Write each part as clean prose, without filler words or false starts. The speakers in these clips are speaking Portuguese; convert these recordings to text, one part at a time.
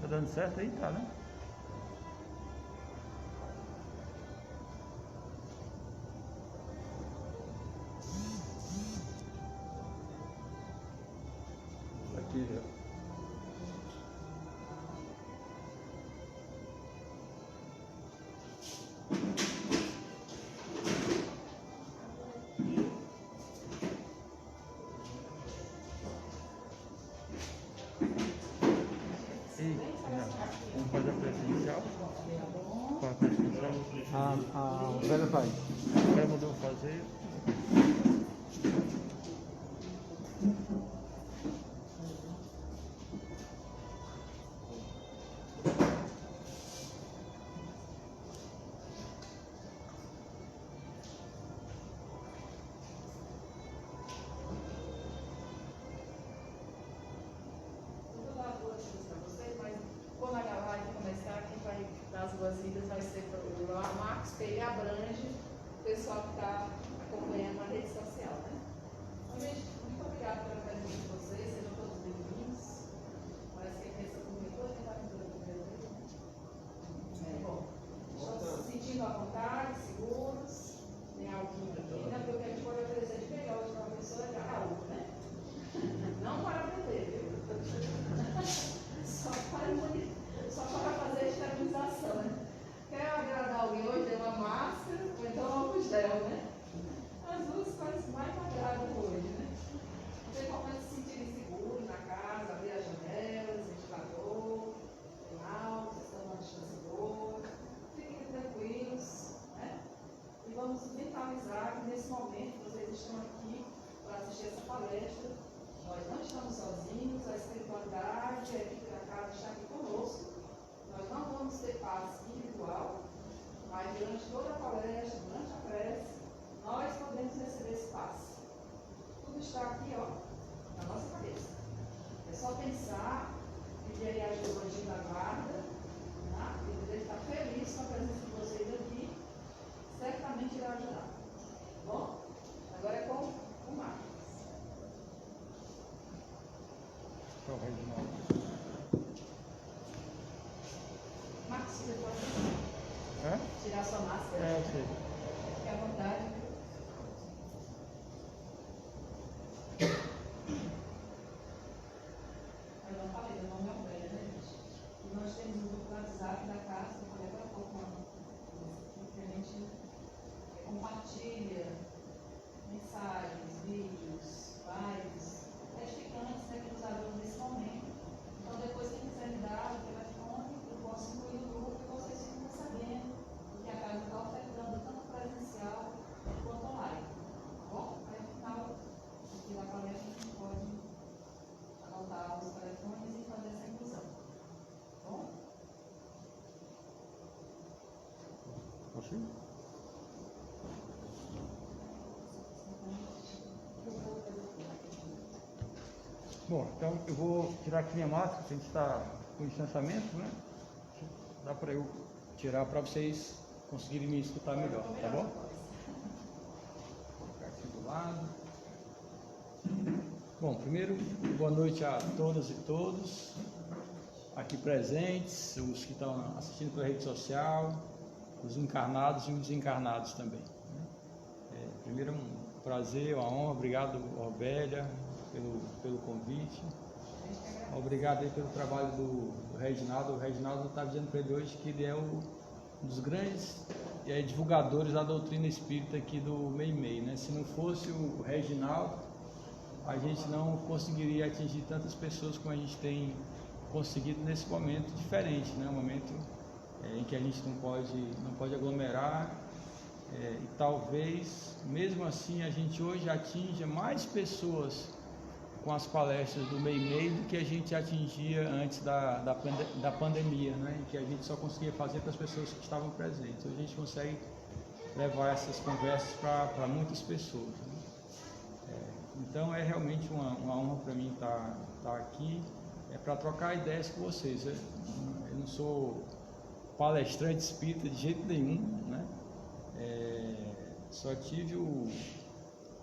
dando certo aí, tá, né? Aqui já. Vamos fazer a presencial. Para a presencial. O velho faz. O cara mandou fazer. As boas-vindas vai ser para o Marcos Pereira Abrange, o pessoal que está acompanhando a rede social, né? Então, gente, muito obrigada pela presença de vocês, sejam todos bem-vindos. Parece que a criança comentou, quem está comentando primeiro? Bom, estão se sentindo à vontade, seguros, tem algum aqui, né? Porque o que a gente pode oferecer de melhor hoje para uma pessoa é karaoke, né? Não para aprender, viu? Só para fazer a esterilização, né? Quer agradar alguém hoje, dê uma máscara, ou então um álcool gel, né? As duas coisas mais agradam hoje, né? Vocês podem se sentirem seguros na casa, abrir as janelas, ventilador, tem álcool, vocês estão numa distância boa, fiquem tranquilos, né? E vamos mentalizar que nesse momento vocês estão aqui para assistir essa palestra. Nós não estamos sozinhos, a espiritualidade, a equipe da casa está aqui conosco. Nós não vamos ter paz individual, mas durante toda a palestra, durante a prece, nós podemos receber esse passe. Tudo está aqui, ó, na nossa cabeça. É só pensar, pedir aí a ajuda do anjinho da guarda, tá? Ele deve estar feliz com a presença de vocês aqui, certamente irá ajudar. Tá bom? Agora é com o Marcos. Marcos, você pode tirar sua máscara? Eu sei. Fique à vontade. Eu não falei, meu nome é Alberto, né, gente? E nós temos um grupo do WhatsApp da casa, eu falei agora há pouco, que a gente compartilha mensagens, vídeos, lives, testificantes, né, que nos ajudam nesse momento. Então, depois, quem quiser me dar o telefone, eu posso incluir no grupo e vocês ficam sabendo o que a casa está ofertando, tanto presencial quanto online. Tá bom? Aí, no final aqui da palestra, a gente pode anotar os telefones e fazer essa inclusão. Tá bom? Posso ir? Bom, então eu vou tirar aqui minha máscara, a gente está com distanciamento, né? Dá para eu tirar para vocês conseguirem me escutar melhor, tá bom? Vou colocar aqui do lado. Bom, primeiro, boa noite a todas e todos aqui presentes, os que estão assistindo pela rede social, os encarnados e os desencarnados também. Primeiro, um prazer, uma honra, obrigado, Orbélia, pelo convite. Obrigado aí pelo trabalho do Reginaldo. O Reginaldo estava dizendo para ele hoje que ele é um dos grandes divulgadores da doutrina espírita aqui do Meimei, né? Se não fosse o Reginaldo, a gente não conseguiria atingir tantas pessoas como a gente tem conseguido nesse momento diferente, né? Um momento em que a gente não pode aglomerar, e talvez mesmo assim a gente hoje atinja mais pessoas com as palestras do Meimei do que a gente atingia antes da pandemia, né? Em que a gente só conseguia fazer para as pessoas que estavam presentes. Hoje a gente consegue levar essas conversas para muitas pessoas, né? Então é realmente uma honra para mim estar aqui, para trocar ideias com vocês. Eu não sou palestrante espírita de jeito nenhum, né? Só tive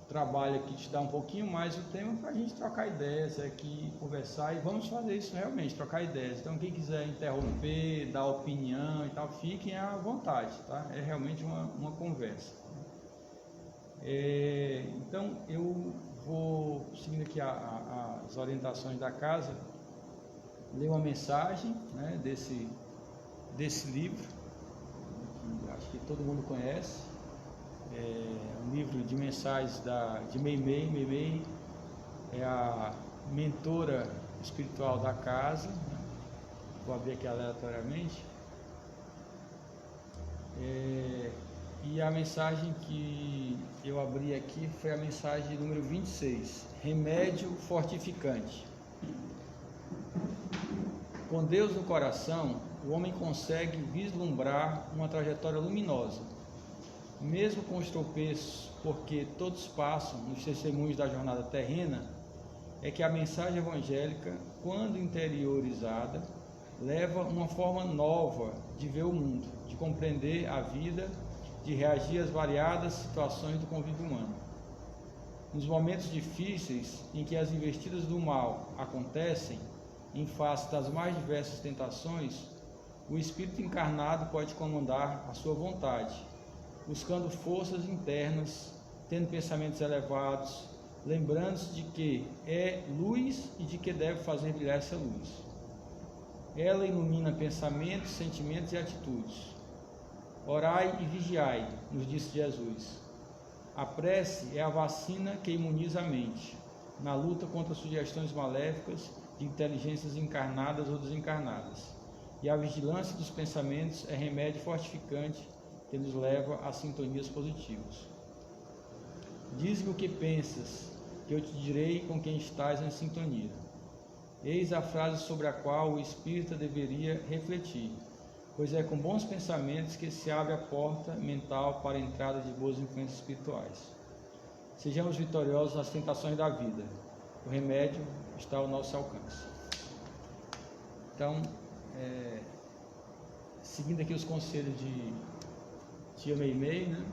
trabalho aqui te dar um pouquinho mais o tema para a gente trocar ideias aqui, conversar, e vamos fazer isso realmente, trocar ideias. Então quem quiser interromper, dar opinião e tal, fiquem à vontade, tá? É realmente uma conversa. Então eu vou, seguindo aqui as orientações da casa, ler uma mensagem, né, desse livro, que acho que todo mundo conhece. Um livro de mensagens de Meimei. Meimei é a mentora espiritual da casa, né? Vou abrir aqui aleatoriamente. E a mensagem que eu abri aqui foi a mensagem número 26, remédio fortificante. Com Deus no coração, o homem consegue vislumbrar uma trajetória luminosa, mesmo com os tropeços, porque todos passam nos testemunhos da jornada terrena. É que a mensagem evangélica, quando interiorizada, leva uma forma nova de ver o mundo, de compreender a vida, de reagir às variadas situações do convívio humano. Nos momentos difíceis em que as investidas do mal acontecem, em face das mais diversas tentações, o espírito encarnado pode comandar a sua vontade, buscando forças internas, tendo pensamentos elevados, lembrando-se de que é luz e de que deve fazer brilhar essa luz. Ela ilumina pensamentos, sentimentos e atitudes. Orai e vigiai, nos disse Jesus. A prece é a vacina que imuniza a mente, na luta contra sugestões maléficas de inteligências encarnadas ou desencarnadas. E a vigilância dos pensamentos é remédio fortificante que nos leva a sintonias positivas. Diz-me o que pensas, que eu te direi com quem estás em sintonia. Eis a frase sobre a qual o espírita deveria refletir, pois é com bons pensamentos que se abre a porta mental para a entrada de boas influências espirituais. Sejamos vitoriosos nas tentações da vida. O remédio está ao nosso alcance. Então, seguindo aqui os conselhos de Tia Meimei, né?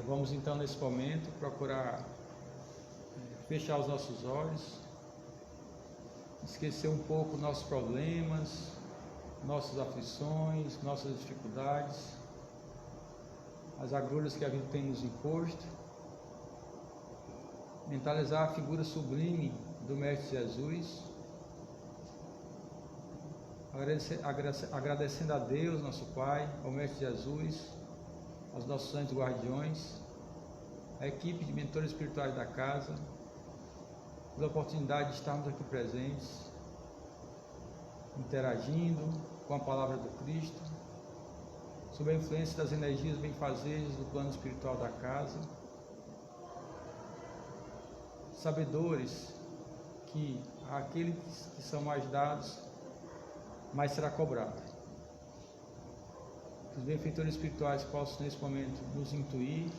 Vamos então nesse momento procurar fechar os nossos olhos, esquecer um pouco nossos problemas, nossas aflições, nossas dificuldades, as agruras que a vida tem nos imposto, mentalizar a figura sublime do Mestre Jesus, agradecendo a Deus, nosso Pai, ao Mestre Jesus, aos nossos santos guardiões, a equipe de mentores espirituais da casa, pela oportunidade de estarmos aqui presentes, interagindo com a palavra do Cristo, sob a influência das energias benfazejas do plano espiritual da casa, sabedores que àqueles que são mais dados, mais será cobrado. Que os benfeitores espirituais possam nesse momento nos intuir,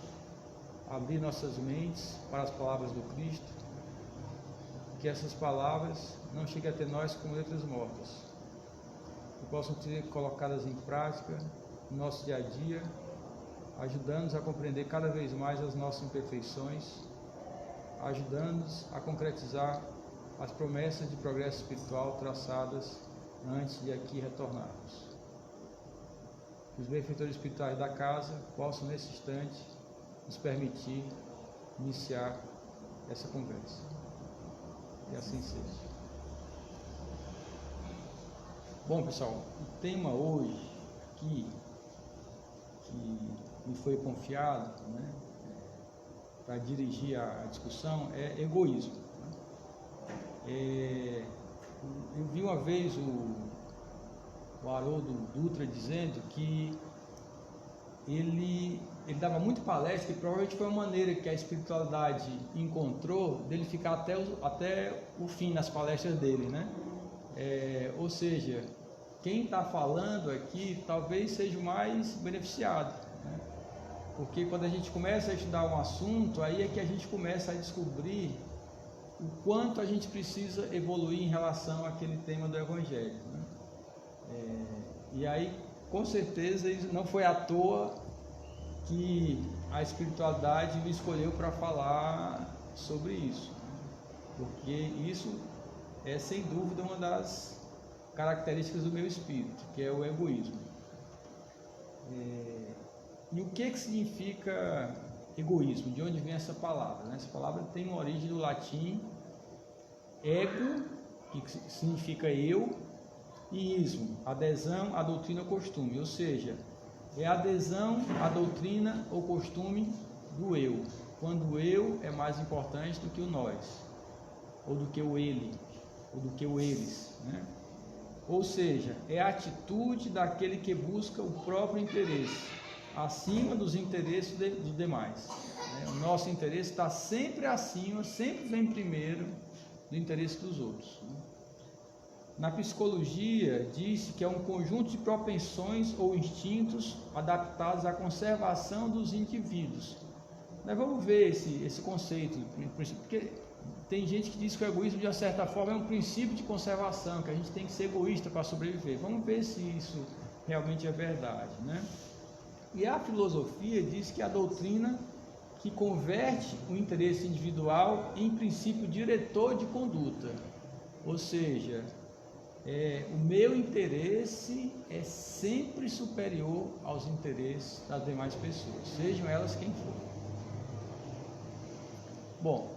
abrir nossas mentes para as palavras do Cristo, que essas palavras não cheguem até nós como letras mortas, que possam ser colocadas em prática no nosso dia a dia, ajudando-nos a compreender cada vez mais as nossas imperfeições, ajudando-nos a concretizar as promessas de progresso espiritual traçadas antes de aqui retornarmos. Que os benfeitores espirituais da casa possam nesse instante nos permitir iniciar essa conversa. Que assim seja. Bom, pessoal, o tema hoje aqui, que me foi confiado, né, para dirigir a discussão, é egoísmo. Eu vi uma vez o Haroldo Dutra dizendo que ele dava muito palestra, e provavelmente foi uma maneira que a espiritualidade encontrou dele ficar até o fim nas palestras dele, né? Ou seja, quem está falando aqui talvez seja o mais beneficiado, né? Porque quando a gente começa a estudar um assunto, aí é que a gente começa a descobrir o quanto a gente precisa evoluir em relação àquele tema do Evangelho, né? E aí, com certeza, não foi à toa que a espiritualidade me escolheu para falar sobre isso, porque isso é sem dúvida uma das características do meu espírito, que é o egoísmo. E o que significa egoísmo? De onde vem essa palavra? Essa palavra tem uma origem do latim ego, que significa eu, e ismo, adesão à doutrina ou costume, ou seja, é a adesão à doutrina ou costume do eu, quando o eu é mais importante do que o nós, ou do que o ele, ou do que o eles, né? Ou seja, é a atitude daquele que busca o próprio interesse, acima dos interesses dos demais, né? O nosso interesse está sempre acima, sempre vem primeiro do interesse dos outros, né? Na psicologia, diz que é um conjunto de propensões ou instintos adaptados à conservação dos indivíduos. Nós vamos ver esse conceito, porque tem gente que diz que o egoísmo, de uma certa forma, é um princípio de conservação, que a gente tem que ser egoísta para sobreviver. Vamos ver se isso realmente é verdade, né? E a filosofia diz que a doutrina que converte o interesse individual em princípio diretor de conduta, ou seja, o meu interesse é sempre superior aos interesses das demais pessoas, sejam elas quem forem. Bom,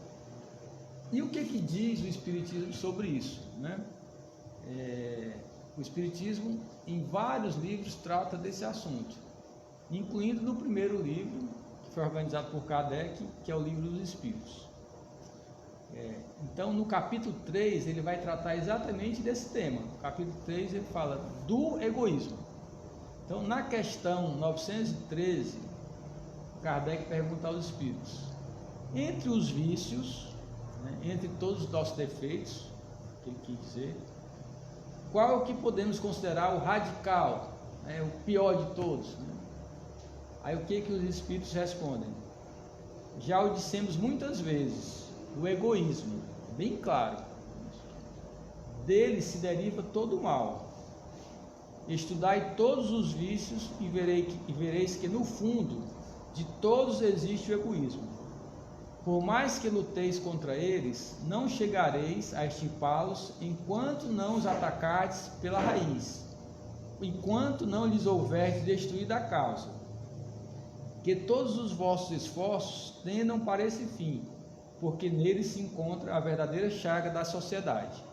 e o que diz o Espiritismo sobre isso, né? O Espiritismo, em vários livros, trata desse assunto, incluindo no primeiro livro, que foi organizado por Kardec, que é o Livro dos Espíritos. Então, no capítulo 3, ele vai tratar exatamente desse tema. No capítulo 3, ele fala do egoísmo. Então, na questão 913, Kardec pergunta aos espíritos: entre os vícios, né, entre todos os nossos defeitos, que ele quis dizer, qual é o que podemos considerar o radical, né, o pior de todos, né? Aí o que os espíritos respondem? Já o dissemos muitas vezes, o egoísmo, bem claro, dele se deriva todo o mal. Estudai todos os vícios e vereis que no fundo de todos existe o egoísmo. Por mais que luteis contra eles, não chegareis a extirpá-los enquanto não os atacardes pela raiz, enquanto não lhes houverdes destruído a causa. Que todos os vossos esforços tendam para esse fim, porque nele se encontra a verdadeira chaga da sociedade.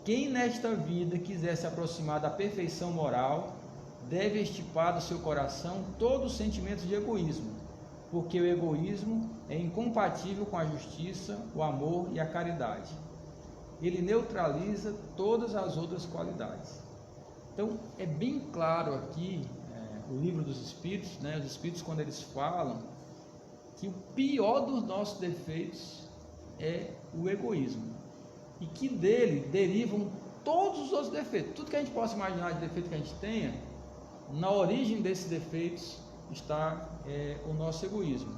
Quem nesta vida quiser se aproximar da perfeição moral, deve extirpar do seu coração todo o sentimento de egoísmo, porque o egoísmo é incompatível com a justiça, o amor e a caridade. Ele neutraliza todas as outras qualidades. Então, é bem claro aqui, o Livro dos Espíritos, né, os Espíritos, quando eles falam que o pior dos nossos defeitos é o egoísmo, e que dele derivam todos os outros defeitos. Tudo que a gente possa imaginar de defeito que a gente tenha, na origem desses defeitos está o nosso egoísmo,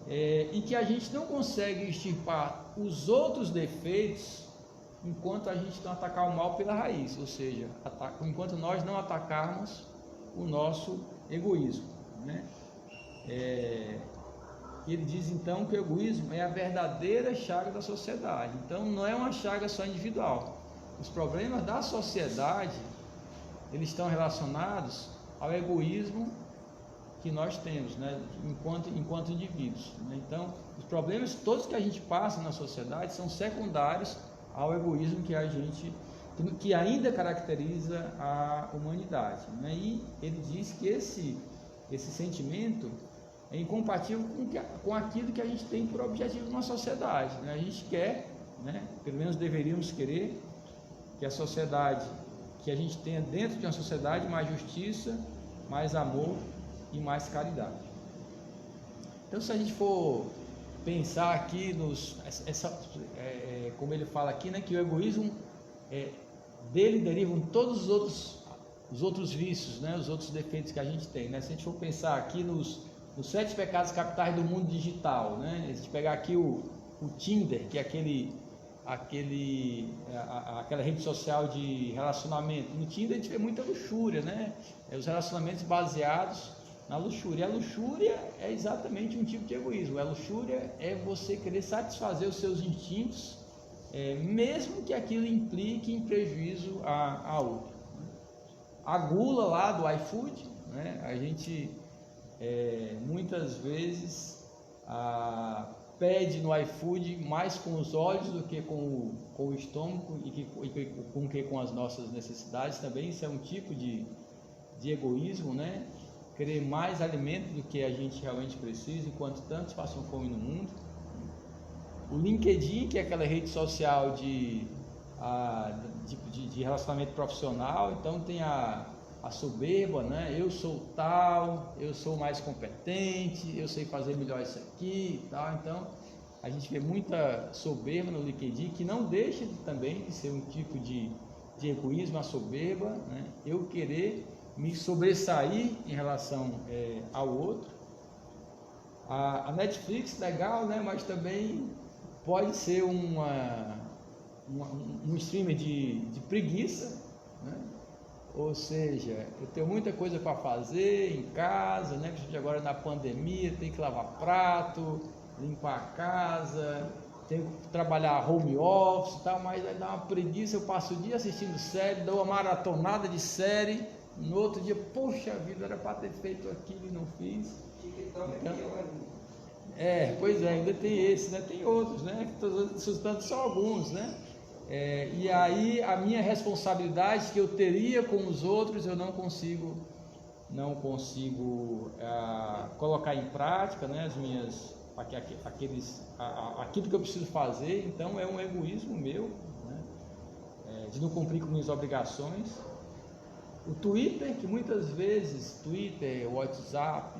e que a gente não consegue extirpar os outros defeitos enquanto a gente não atacar o mal pela raiz, ou seja, enquanto nós não atacarmos o nosso egoísmo, né? Ele diz então que o egoísmo é a verdadeira chaga da sociedade. Então não é uma chaga só individual. Os problemas da sociedade, eles estão relacionados ao egoísmo que nós temos, né, enquanto indivíduos, né? Então, os problemas todos que a gente passa na sociedade são secundários ao egoísmo que ainda caracteriza a humanidade, né? E ele diz que esse sentimento é incompatível com aquilo que a gente tem por objetivo numa sociedade, né? A gente quer, né, pelo menos deveríamos querer, que a sociedade, que a gente tenha dentro de uma sociedade mais justiça, mais amor e mais caridade. Então, se a gente for pensar aqui como ele fala aqui, né, que o egoísmo dele derivam todos os outros vícios, né, os outros defeitos que a gente tem, né? Se a gente for pensar aqui nos 7 pecados capitais do mundo digital, né? Se a gente pegar aqui o Tinder, que é aquela rede social de relacionamento. No Tinder a gente vê muita luxúria, né? Os relacionamentos baseados na luxúria. A luxúria é exatamente um tipo de egoísmo. A luxúria é você querer satisfazer os seus instintos, mesmo que aquilo implique em prejuízo a outro. A gula lá do iFood, né? A gente muitas vezes pede no iFood mais com os olhos do que com o estômago e com as nossas necessidades também. Isso é um tipo de egoísmo, né? Querer mais alimento do que a gente realmente precisa, enquanto tantos passam fome no mundo. O LinkedIn, que é aquela rede social de relacionamento profissional, então tem a soberba, né? Eu sou tal, eu sou mais competente, eu sei fazer melhor isso aqui e tal. Então a gente vê muita soberba no LinkedIn, que não deixa também de ser um tipo de egoísmo, a soberba, né? Eu querer me sobressair em relação ao outro. A Netflix, legal, né? Mas também pode ser um streamer de preguiça, né? Ou seja, eu tenho muita coisa para fazer em casa, né? Agora na pandemia, tem que lavar prato, limpar a casa, tenho que trabalhar home office e tal, mas aí dá uma preguiça. Eu passo o dia assistindo série, dou uma maratonada de série, no outro dia, poxa vida, era para ter feito aquilo e não fiz. Então, pois é, ainda tem esse, né? Tem outros, né? Estou citando só alguns, né? E aí a minha responsabilidade que eu teria com os outros, eu não consigo colocar em prática, né? Aquilo que eu preciso fazer. Então é um egoísmo meu, né? De não cumprir com minhas obrigações. O Twitter, que muitas vezes, WhatsApp,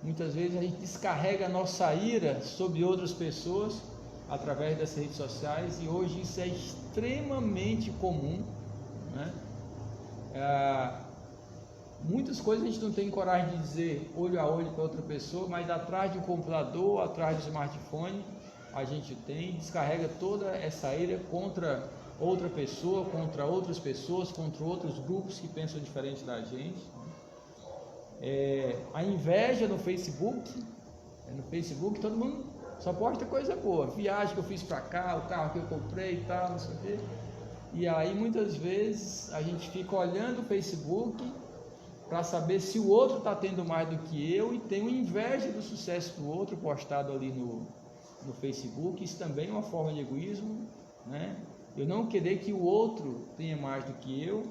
muitas vezes a gente descarrega a nossa ira sobre outras pessoas através das redes sociais, e hoje isso é extremamente comum, né? Muitas coisas a gente não tem coragem de dizer olho a olho para outra pessoa, mas atrás de um computador, atrás do smartphone, a gente descarrega toda essa ira contra outra pessoa, contra outras pessoas, contra outros grupos que pensam diferente da gente. A inveja no Facebook, todo mundo só posta coisa boa, viagem que eu fiz para cá, o carro que eu comprei e tal, não sei o quê. E aí muitas vezes a gente fica olhando o Facebook para saber se o outro está tendo mais do que eu, e tenho inveja do sucesso do outro postado ali no Facebook. Isso também é uma forma de egoísmo, né? Eu não querer que o outro tenha mais do que eu.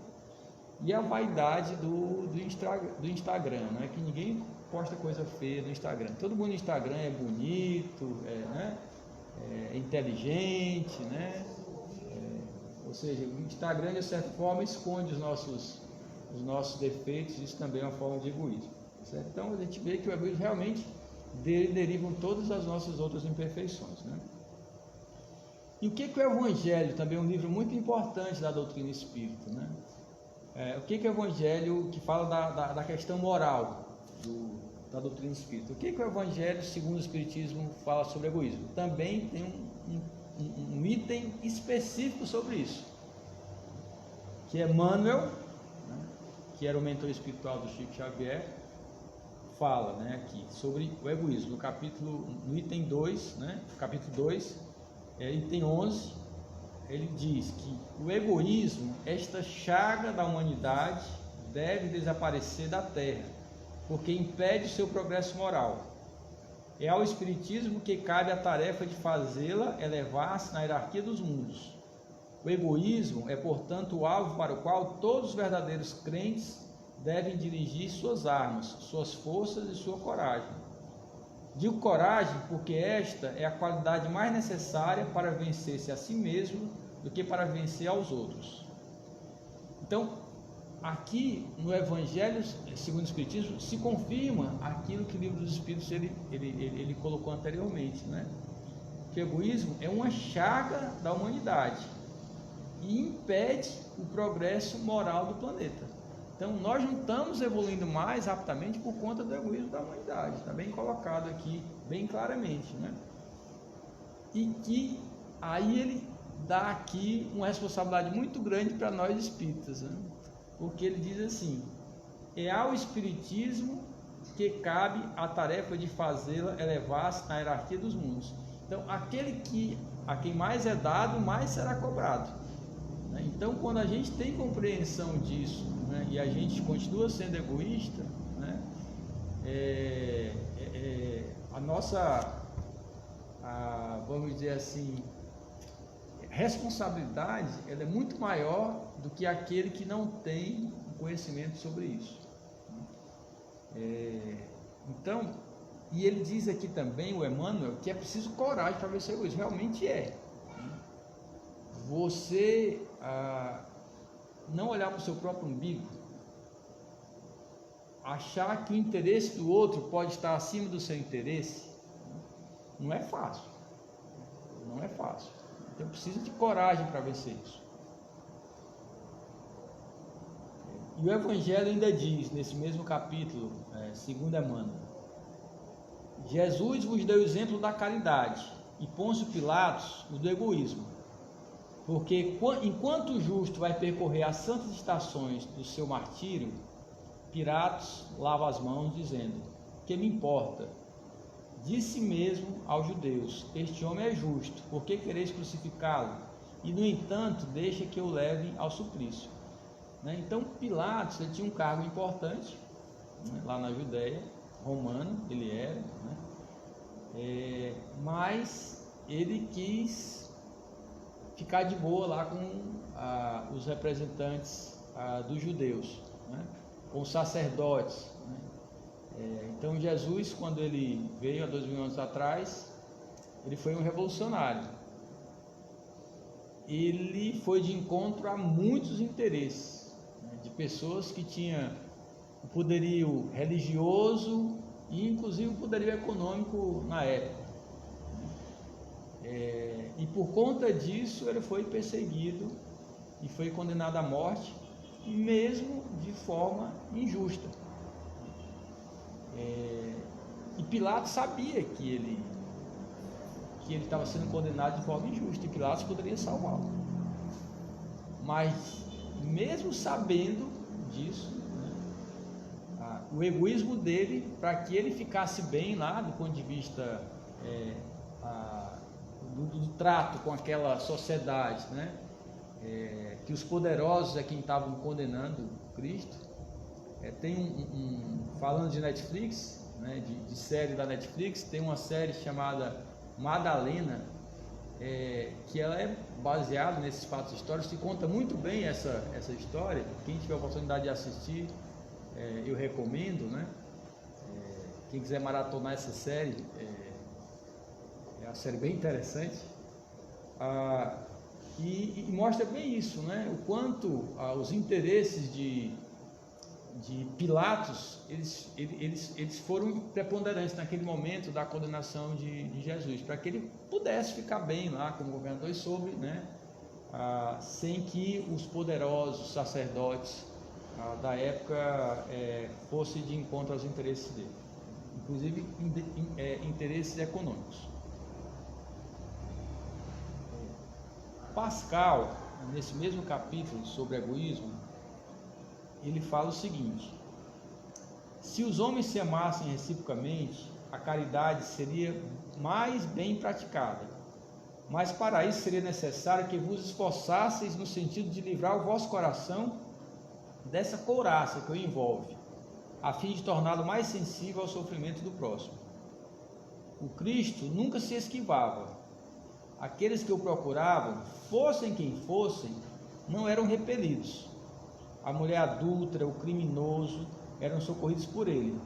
E a vaidade do Instagram, né? Que ninguém posta coisa feia no Instagram. Todo mundo no Instagram é bonito, é inteligente, né? Ou seja, o Instagram de certa forma esconde os nossos defeitos. Isso também é uma forma de egoísmo, certo? Então a gente vê que o egoísmo realmente derivam todas as nossas outras imperfeições, né? E o que é o Evangelho? Também é um livro muito importante da doutrina espírita, né? O que é o Evangelho, que fala da questão moral da doutrina espírita? O que o Evangelho, segundo o Espiritismo, fala sobre egoísmo? Também tem um item específico sobre isso, que Emmanuel, né, que era o mentor espiritual do Chico Xavier, fala, né, aqui sobre o egoísmo, no item 2, né, capítulo 2, item 11. Ele diz que o egoísmo, esta chaga da humanidade, deve desaparecer da terra, porque impede o seu progresso moral. É ao Espiritismo que cabe a tarefa de fazê-la elevar-se na hierarquia dos mundos. O egoísmo é, portanto, o alvo para o qual todos os verdadeiros crentes devem dirigir suas armas, suas forças e sua coragem. Digo coragem porque esta é a qualidade mais necessária para vencer-se a si mesmo do que para vencer aos outros. Então, aqui no Evangelho segundo o Espiritismo se confirma aquilo que o Livro dos Espíritos ele colocou anteriormente, né? Que o egoísmo é uma chaga da humanidade e impede o progresso moral do planeta. Então nós não estamos evoluindo mais rapidamente por conta do egoísmo da humanidade. Está bem colocado aqui, bem claramente, né? E que aí ele dá aqui uma responsabilidade muito grande para nós espíritas, né? Porque ele diz assim: é ao Espiritismo que cabe a tarefa de fazê-la elevar-se na hierarquia dos mundos. Então, a quem mais é dado, mais será cobrado. Então, quando a gente tem compreensão disso, né, e a gente continua sendo egoísta, né, a nossa, vamos dizer assim, responsabilidade, ela é muito maior do que aquele que não tem conhecimento sobre isso. Então, e ele diz aqui também, o Emmanuel, que é preciso coragem para vencer o egoísmo. Realmente é. Você não olhar para o seu próprio umbigo, achar que o interesse do outro pode estar acima do seu interesse, não é fácil. Não é fácil. Então precisa de coragem para vencer isso. E o Evangelho ainda diz, nesse mesmo capítulo, segundo Emmanuel, Jesus vos deu o exemplo da caridade e Pôncio Pilatos o do egoísmo, porque enquanto o justo vai percorrer as santas estações do seu martírio, Pilatos lava as mãos dizendo: que me importa? Disse mesmo aos judeus: este homem é justo, por que quereis crucificá-lo? E no entanto deixa que o levem ao suplício. Então Pilatos, ele tinha um cargo importante, lá na Judéia, romano ele era, mas ele quis ficar de boa lá com os representantes dos judeus, com os sacerdotes. Então Jesus, quando ele veio há 2000 anos atrás, ele foi um revolucionário. Ele foi de encontro a muitos interesses, de pessoas que tinham o poderio religioso e inclusive o poderio econômico na época. E por conta disso ele foi perseguido e foi condenado à morte, mesmo de forma injusta. E Pilatos sabia que ele estava sendo condenado de forma injusta, e Pilatos poderia salvá-lo. Mas mesmo sabendo disso, o egoísmo dele, para que ele ficasse bem lá do ponto de vista do trato com aquela sociedade, que os poderosos é quem estavam condenando Cristo. Tem falando de Netflix, de série da Netflix, tem uma série chamada Madalena, que ela é baseada nesses fatos históricos, que conta muito bem essa história. Quem tiver a oportunidade de assistir, eu recomendo, quem quiser maratonar essa série, é uma série bem interessante, e mostra bem isso, o quanto os interesses de Pilatos, eles foram preponderantes naquele momento da condenação de Jesus, para que ele pudesse ficar bem lá como governador e soube, sem que os poderosos sacerdotes da época fossem de encontro aos interesses dele, inclusive interesses econômicos. Pascal, nesse mesmo capítulo sobre egoísmo, ele fala o seguinte: se os homens se amassem reciprocamente, a caridade seria mais bem praticada, mas para isso seria necessário que vos esforçasseis no sentido de livrar o vosso coração dessa couraça que o envolve, a fim de torná-lo mais sensível ao sofrimento do próximo. O Cristo nunca se esquivava. Aqueles que o procuravam, fossem quem fossem, não eram repelidos. A mulher adúltera, o criminoso, eram socorridos por ele,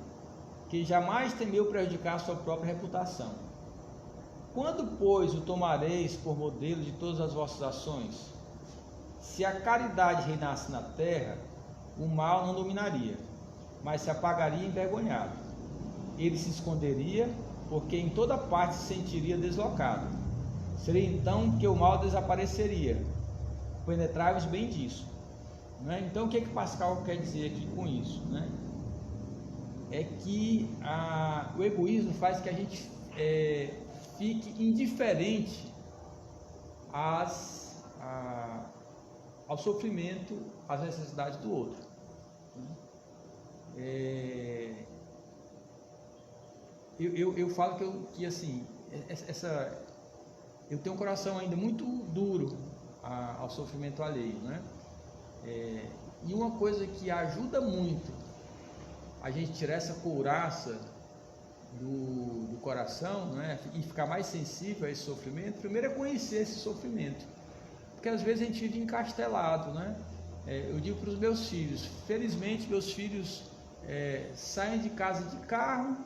que jamais temeu prejudicar sua própria reputação. Quando, pois, o tomareis por modelo de todas as vossas ações? Se a caridade reinasse na terra, o mal não dominaria, mas se apagaria envergonhado. Ele se esconderia, porque em toda parte se sentiria deslocado. Seria então que o mal desapareceria. Penetrai-vos bem disso. Então o que Pascal quer dizer aqui com isso? É que o egoísmo faz que a gente fique indiferente ao sofrimento, às necessidades do outro. eu falo que assim, eu tenho um coração ainda muito duro ao sofrimento alheio, né? E uma coisa que ajuda muito a gente tirar essa couraça do coração, né? E ficar mais sensível a esse sofrimento, primeiro é conhecer esse sofrimento, porque às vezes a gente vive encastelado, né? Eu digo para os meus filhos, felizmente meus filhos saem de casa de carro,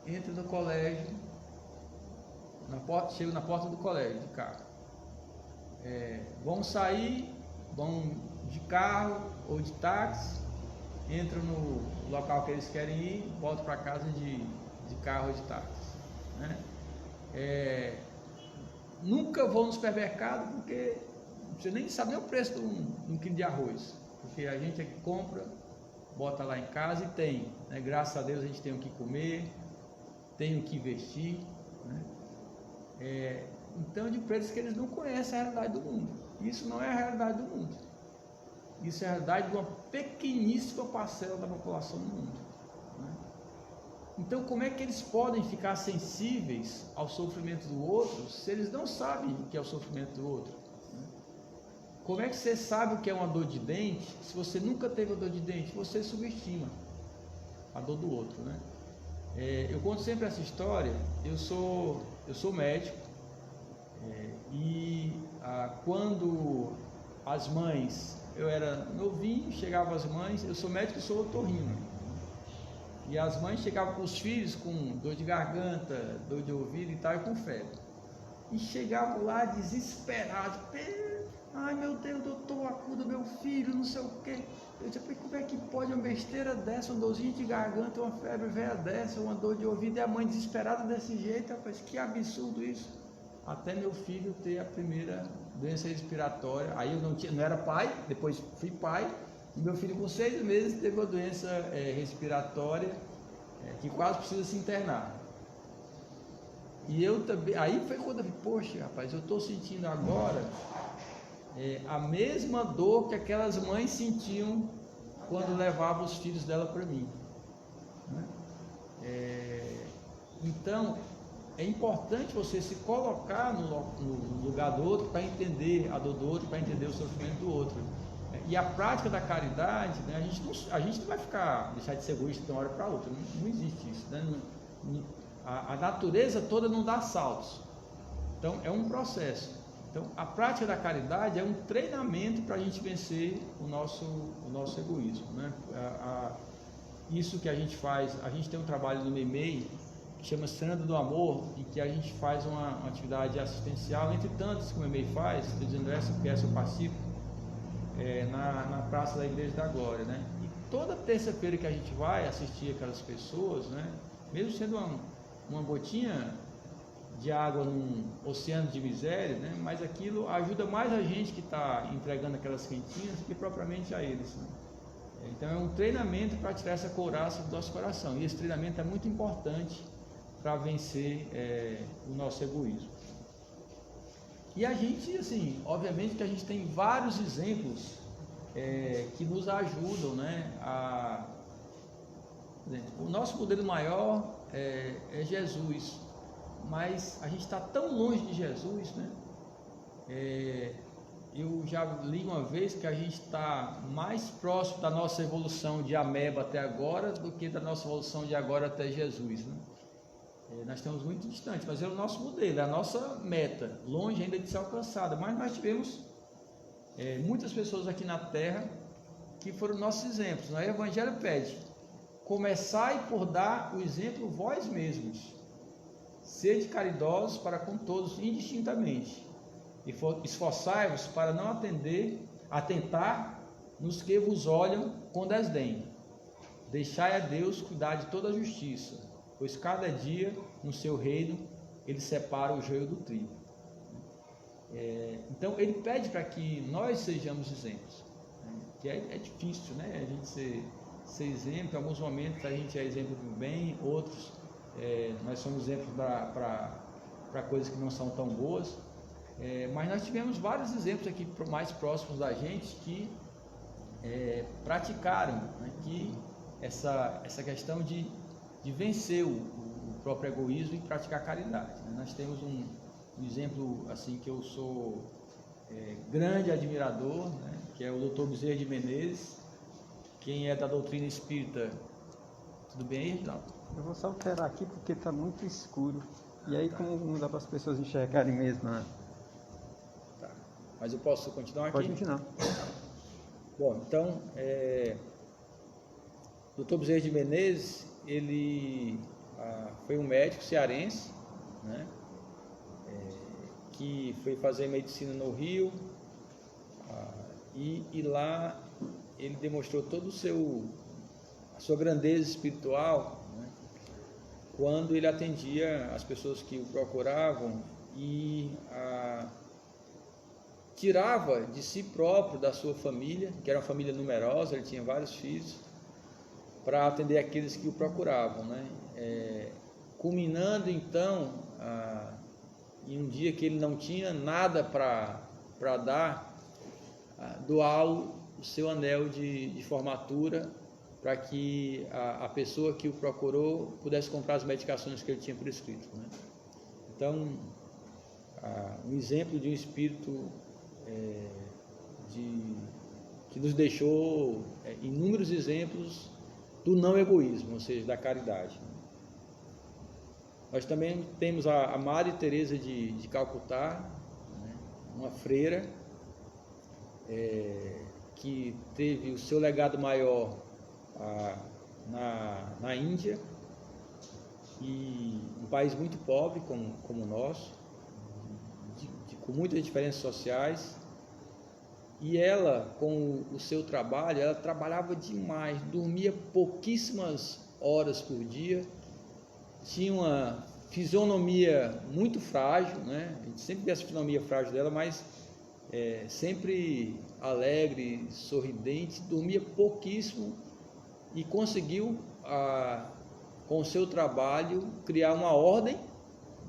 entram no colégio, chegam na porta do colégio de carro, vão sair, vão de carro ou de táxi, entram no local que eles querem ir, voltam para casa de carro ou de táxi, né? Nunca vão no supermercado porque você nem sabe nem o preço de um quilo de arroz, porque a gente é que compra, bota lá em casa e tem, né? Graças a Deus a gente tem o que comer, tem o que vestir, né? Então eu digo para eles que eles não conhecem a realidade do mundo. Isso não é a realidade do mundo, isso é a realidade de uma pequeníssima parcela da população do mundo, né? Então como é que eles podem ficar sensíveis ao sofrimento do outro se eles não sabem o que é o sofrimento do outro? Como é que você sabe o que é uma dor de dente se você nunca teve a dor de dente? Você subestima a dor do outro, né? Eu conto sempre essa história. Eu sou médico, quando as mães, eu era novinho, chegavam as mães, eu sou médico e sou otorrino, e as mães chegavam com os filhos com dor de garganta, dor de ouvido e tal, e com febre, e chegavam lá desesperados: ai meu Deus, doutor, acuda meu filho, não sei o que. Eu disse: como é que pode uma besteira dessa, uma dorzinha de garganta, uma febre velha dessa, uma dor de ouvido, e a mãe desesperada desse jeito? Rapaz, que absurdo isso. Até meu filho ter a primeira doença respiratória. Aí eu não era pai, depois fui pai, e meu filho com 6 meses teve uma doença respiratória que quase precisa se internar. E eu também, aí foi quando eu falei: poxa, rapaz, eu estou sentindo agora a mesma dor que aquelas mães sentiam quando levavam os filhos dela para mim, né? Então é importante você se colocar no lugar do outro para entender a dor do outro, para entender o sofrimento do outro. E a prática da caridade, né, a gente não vai deixar de ser egoísta de uma hora para outra, não existe isso, né? A natureza toda não dá saltos, então é um processo. Então a prática da caridade é um treinamento para a gente vencer o nosso egoísmo, né? Isso que a gente faz, a gente tem um trabalho no MEI que chama Estrada do Amor, e que a gente faz uma atividade assistencial, entre tantas que o MEI faz, estou dizendo essa porque essa eu participo, na Praça da Igreja da Glória, né? E toda terça-feira que a gente vai assistir aquelas pessoas, né, mesmo sendo uma gotinha de água num oceano de miséria, né, mas aquilo ajuda mais a gente que está entregando aquelas quentinhas que propriamente a eles, né? Então é um treinamento para tirar essa couraça do nosso coração, e esse treinamento é muito importante para vencer o nosso egoísmo. E a gente, assim, obviamente que a gente tem vários exemplos que nos ajudam, né, o nosso modelo maior é Jesus, mas a gente está tão longe de Jesus, né? Eu já li uma vez que a gente está mais próximo da nossa evolução de ameba até agora do que da nossa evolução de agora até Jesus, né? Nós estamos muito distantes, mas é o nosso modelo, é a nossa meta, longe ainda de ser alcançada. Mas nós tivemos muitas pessoas aqui na Terra que foram nossos exemplos. O Evangelho pede: começai por dar o exemplo vós mesmos, sede caridosos para com todos indistintamente, e esforçai-vos para não atentar nos que vos olham com desdém. Deixai a Deus cuidar de toda a justiça, pois cada dia no seu reino ele separa o joio do trigo. Então ele pede para que nós sejamos exemplos, né? Que é difícil, né? A gente ser exemplo. Em alguns momentos a gente é exemplo do bem, outros nós somos exemplos para coisas que não são tão boas. Mas nós tivemos vários exemplos aqui mais próximos da gente que praticaram, né, que essa questão de vencer o próprio egoísmo e praticar caridade. Nós temos um exemplo assim que eu sou grande admirador, né, que é o Dr. Bezerra de Menezes. Quem é da doutrina espírita, tudo bem aí, Reginaldo? Eu vou só alterar aqui porque está muito escuro. E aí como não dá para as pessoas enxergarem mesmo, né? Tá. Mas eu posso continuar aqui? Pode continuar. Bom, então, Dr. Bezerra de Menezes, ele foi um médico cearense, né, que foi fazer medicina no Rio, e lá ele demonstrou todo a sua grandeza espiritual, né, quando ele atendia as pessoas que o procuravam e tirava de si próprio, da sua família, que era uma família numerosa, ele tinha vários filhos, para atender aqueles que o procuravam, né? Culminando então em um dia que ele não tinha nada para dar, doá-lo o seu anel de formatura, para que a pessoa que o procurou pudesse comprar as medicações que ele tinha prescrito, né? Então, um exemplo de um espírito que nos deixou inúmeros exemplos do não egoísmo, ou seja, da caridade. Nós também temos a Madre Teresa de Calcutá, né, uma freira que teve o seu legado maior na Índia, e um país muito pobre como o nosso, com muitas diferenças sociais, e ela, com o seu trabalho, ela trabalhava demais, dormia pouquíssimas horas por dia, tinha uma fisionomia muito frágil, né? A gente sempre vê essa fisionomia frágil dela, mas sempre alegre, sorridente, dormia pouquíssimo e conseguiu, com o seu trabalho, criar uma ordem,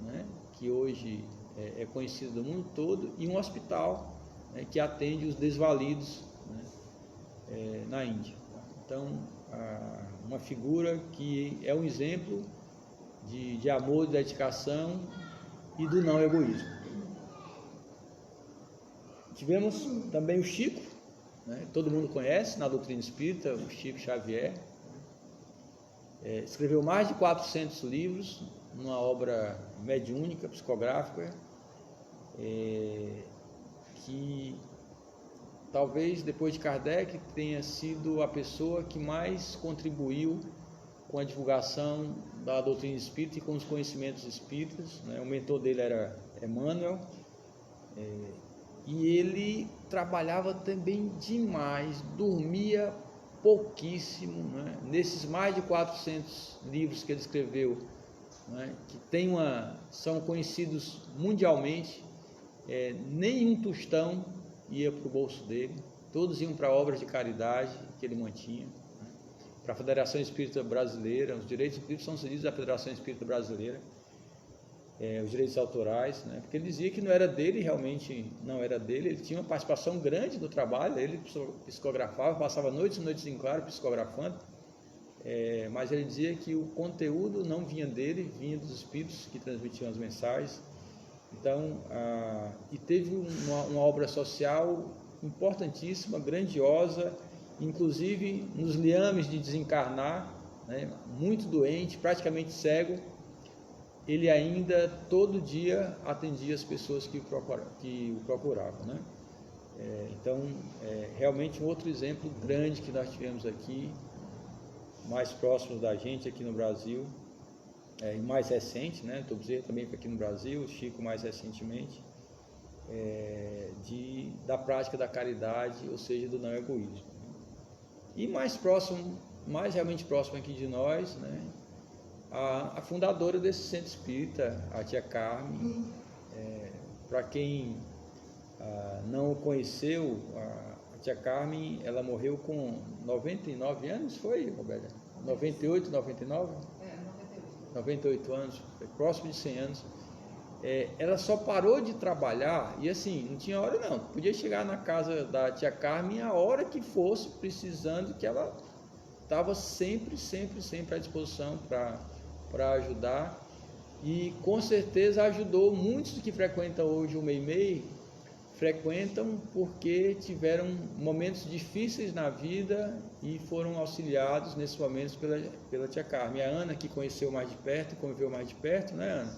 né, que hoje é conhecida do mundo todo, e um hospital, né, que atende os desvalidos, né, na Índia. Então, uma figura que é um exemplo de amor, de dedicação e do não egoísmo. Tivemos também o Chico, né, todo mundo conhece na doutrina espírita, o Chico Xavier. Escreveu mais de 400 livros, numa obra mediúnica, psicográfica, que talvez depois de Kardec tenha sido a pessoa que mais contribuiu com a divulgação da doutrina espírita e com os conhecimentos espíritas, né? O mentor dele era Emmanuel, e ele trabalhava também demais, dormia pouquíssimo, né? Nesses mais de 400 livros que ele escreveu, né, que são conhecidos mundialmente, nenhum tostão ia para o bolso dele, todos iam para obras de caridade que ele mantinha, né, para a Federação Espírita Brasileira. Os direitos espíritas são cedidos à Federação Espírita Brasileira, os direitos autorais, né, porque ele dizia que não era dele, realmente não era dele, ele tinha uma participação grande no trabalho, ele psicografava, passava noites e noites em claro psicografando, mas ele dizia que o conteúdo não vinha dele, vinha dos espíritos que transmitiam as mensagens. Então, e teve uma obra social importantíssima, grandiosa, inclusive nos liames de desencarnar, né, muito doente, praticamente cego, ele ainda todo dia atendia as pessoas que o procuravam, né? Então, realmente um outro exemplo grande que nós tivemos aqui, mais próximos da gente aqui no Brasil, e mais recente, né? Estou dizendo também aqui no Brasil, o Chico mais recentemente, da prática da caridade, ou seja, do não egoísmo. E mais realmente próximo aqui de nós, né? A fundadora desse centro espírita, a tia Carmen. Para quem não o a tia Carmen, ela morreu com 99 anos, foi, Roberta? 98, 99? 98 anos, foi próximo de 100 anos. Ela só parou de trabalhar, e assim, não tinha hora não, podia chegar na casa da tia Carmen a hora que fosse, precisando, que ela estava sempre à disposição para ajudar. e com certeza ajudou muitos que frequentam hoje o Meimei, frequentam porque tiveram momentos difíceis na vida e foram auxiliados nesses momentos pela tia Carmen. A Ana, que conheceu mais de perto, conviveu mais de perto, né, Ana?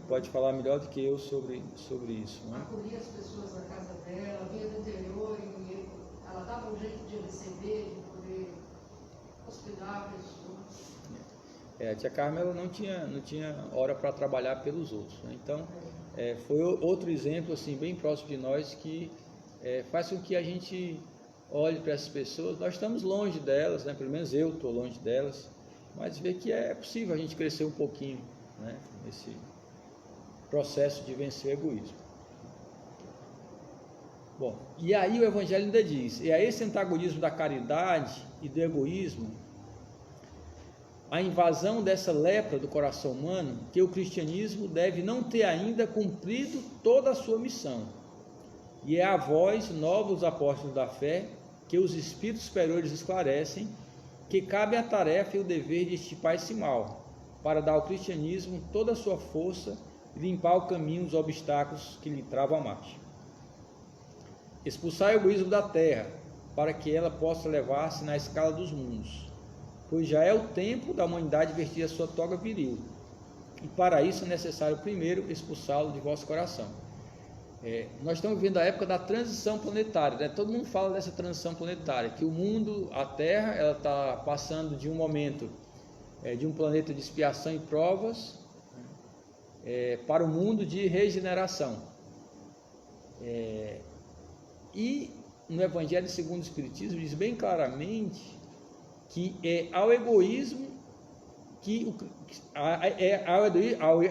Pode falar melhor do que eu sobre isso, né? Acolhia as pessoas na casa dela, vinha do interior e ela dava um jeito de receber, de poder hospedar a pessoa. A tia Carmen, ela não tinha hora para trabalhar pelos outros, né? Então, foi outro exemplo assim bem próximo de nós que faz com que a gente olhe para essas pessoas. Nós estamos longe delas, né? Pelo menos eu estou longe delas, mas vê que é possível a gente crescer um pouquinho, né? Nesse processo de vencer o egoísmo. Bom, e aí o Evangelho ainda diz: e a esse antagonismo da caridade e do egoísmo, a invasão dessa lepra do coração humano, que o cristianismo deve não ter ainda cumprido toda a sua missão. E é a vós, novos apóstolos da fé, que os espíritos superiores esclarecem, que cabe a tarefa e o dever de estipar esse mal, para dar ao cristianismo toda a sua força e limpar o caminho dos obstáculos que lhe travam a marcha. Expulsar o egoísmo da terra, para que ela possa levar-se na escala dos mundos, pois já é o tempo da humanidade vestir a sua toga viril, e para isso é necessário primeiro expulsá-lo de vosso coração. Nós estamos vivendo a época da transição planetária, né? Todo mundo fala dessa transição planetária, que o mundo, a Terra, ela está passando de um momento de um planeta de expiação e provas para o mundo de regeneração. E no Evangelho segundo o Espiritismo diz bem claramente que é ao egoísmo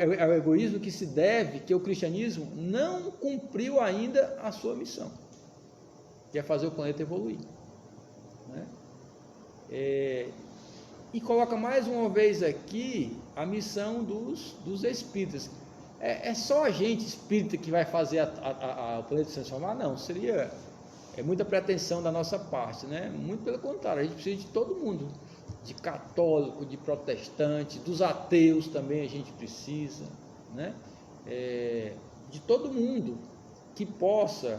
ao egoísmo que se deve que o cristianismo não cumpriu ainda a sua missão, que é fazer o planeta evoluir, né? E coloca mais uma vez aqui a missão dos espíritas. É só a gente espírita que vai fazer o planeta se transformar? Não, seria muita pretensão da nossa parte, né? Muito pelo contrário, a gente precisa de todo mundo, de católico, de protestante, dos ateus também a gente precisa, né? De todo mundo que possa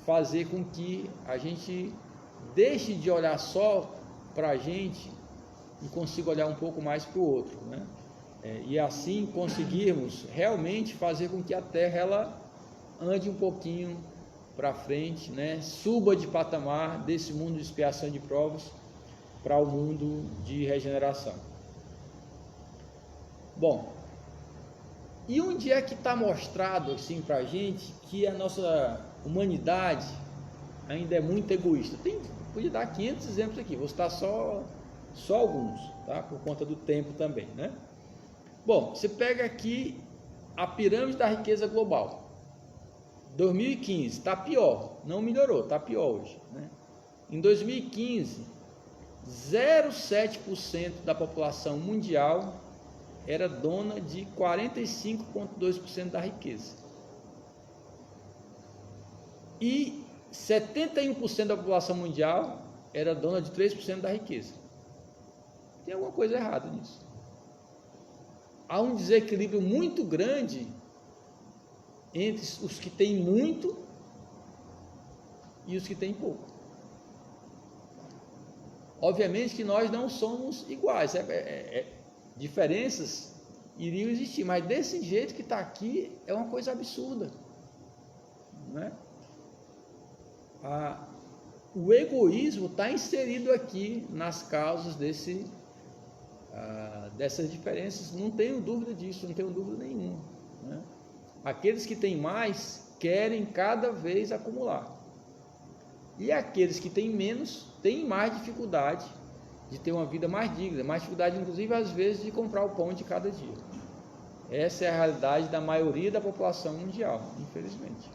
fazer com que a gente deixe de olhar só para a gente e consiga olhar um pouco mais para o outro, né? E assim conseguirmos realmente fazer com que a Terra ela ande um pouquinho para frente, né? Suba de patamar desse mundo de expiação de provas para o mundo de regeneração. Bom, e onde é que está mostrado assim para a gente que a nossa humanidade ainda é muito egoísta? Podia dar 500 exemplos aqui, vou citar só alguns, tá? Por conta do tempo também, né? Bom, você pega aqui a pirâmide da riqueza global. 2015 está pior, não melhorou, está pior hoje, né? Em 2015, 0,7% da população mundial era dona de 45,2% da riqueza. E 71% da população mundial era dona de 3% da riqueza. Tem alguma coisa errada nisso. Há um desequilíbrio muito grande entre os que têm muito e os que têm pouco. Obviamente que nós não somos iguais, diferenças iriam existir, mas desse jeito que está aqui é uma coisa absurda, não é? O egoísmo está inserido aqui nas causas dessas diferenças, não tenho dúvida disso, não tenho dúvida nenhuma, né? Aqueles que têm mais querem cada vez acumular, e aqueles que têm menos têm mais dificuldade de ter uma vida mais digna, mais dificuldade inclusive às vezes de comprar o pão de cada dia. Essa é a realidade da maioria da população mundial, infelizmente.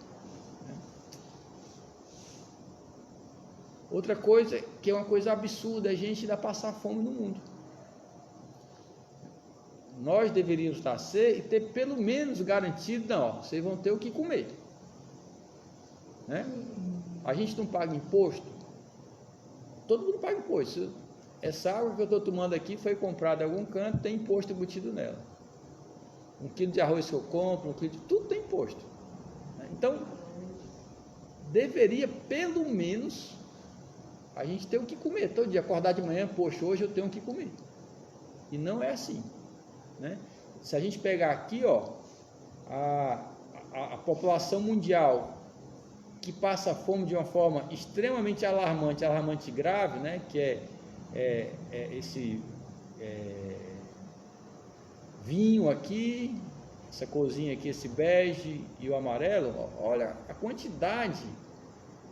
Outra coisa que é uma coisa absurda, a gente ainda passar fome no mundo. Nós deveríamos nascer e ter pelo menos garantido, não, vocês vão ter o que comer, né? A gente não paga imposto, todo mundo paga imposto. essa água que eu estou tomando aqui foi comprada em algum canto, tem imposto embutido nela. 1 quilo de arroz que eu compro, 1 quilo de... tudo tem imposto. Então, deveria, pelo menos, a gente ter o que comer todo dia. Acordar de manhã, poxa, hoje eu tenho o que comer. E não é assim, né? Se a gente pegar aqui, ó, a população mundial que passa fome de uma forma extremamente alarmante grave, né? Que é esse vinho aqui, essa corzinha aqui, esse bege e o amarelo. Olha a quantidade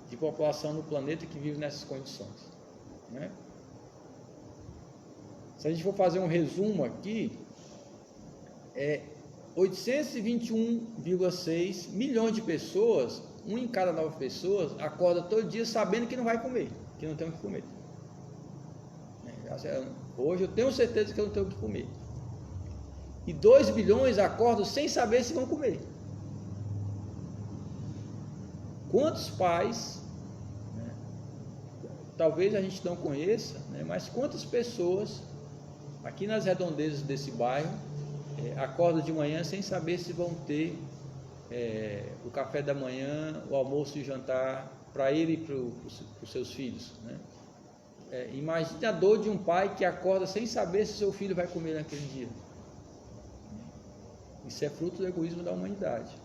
de população no planeta que vive nessas condições, né? Se a gente for fazer um resumo aqui, 821,6 milhões de pessoas, 1 em cada 9 pessoas, acorda todo dia sabendo que não vai comer, que não tem o que comer. Hoje eu tenho certeza que eu não tenho o que comer. E 2 bilhões acordam sem saber se vão comer. Quantos pais, né, talvez a gente não conheça, né, mas quantas pessoas aqui nas redondezas desse bairro acordam de manhã sem saber se vão ter o café da manhã, o almoço e o jantar para ele e para os seus filhos, né? Imagine a dor de um pai que acorda sem saber se seu filho vai comer naquele dia. Isso é fruto do egoísmo da humanidade.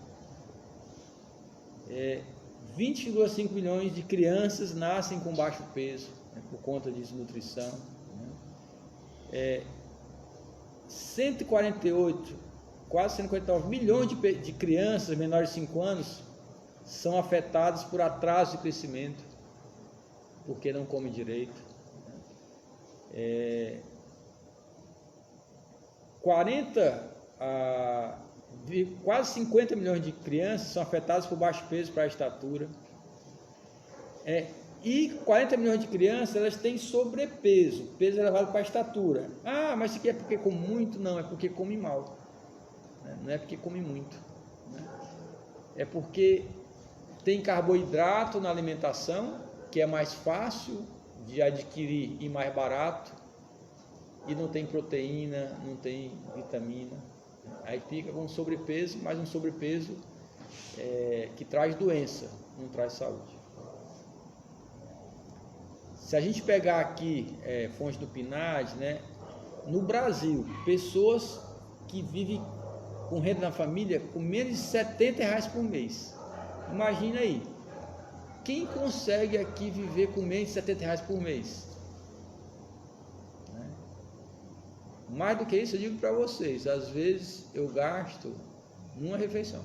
20,5 milhões de crianças nascem com baixo peso, né, por conta de desnutrição, né? 148, quase 149 milhões de crianças menores de 5 anos são afetadas por atraso de crescimento, porque não comem direito. Quase 50 milhões de crianças são afetadas por baixo peso para a estatura. E 40 milhões de crianças, elas têm sobrepeso, peso elevado para a estatura. Ah, mas isso aqui é porque come muito? Não, é porque come mal, né? Não é porque come muito, né? É porque tem carboidrato na alimentação, que é mais fácil de adquirir e mais barato, e não tem proteína, não tem vitamina. Aí fica com sobrepeso, mas um sobrepeso que traz doença, não traz saúde. Se a gente pegar aqui fonte do PNAD, né, no Brasil, pessoas que vivem com renda na família com menos de R$70 por mês. Imagina aí, quem consegue aqui viver com menos de R$70 por mês? Mais do que isso, eu digo para vocês, às vezes eu gasto numa refeição.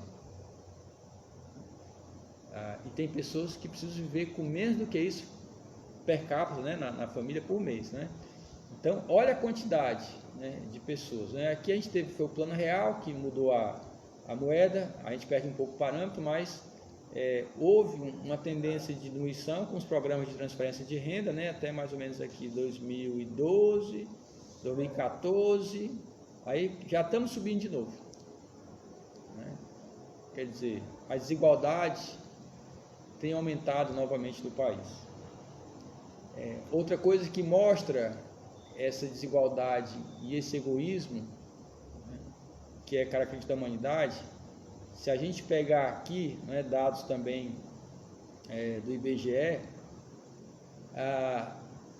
E tem pessoas que precisam viver com menos do que isso per capita, né, na família por mês, né? Então, olha a quantidade, né, de pessoas, né? Aqui a gente foi o plano real, que mudou a moeda, a gente perde um pouco o parâmetro, mas houve uma tendência de diminuição com os programas de transferência de renda, né, até mais ou menos aqui 2012, 2014, aí já estamos subindo de novo, né? Quer dizer, a desigualdade tem aumentado novamente no país. Outra coisa que mostra essa desigualdade e esse egoísmo, né, que é característica da humanidade, se a gente pegar aqui, né, dados também do IBGE,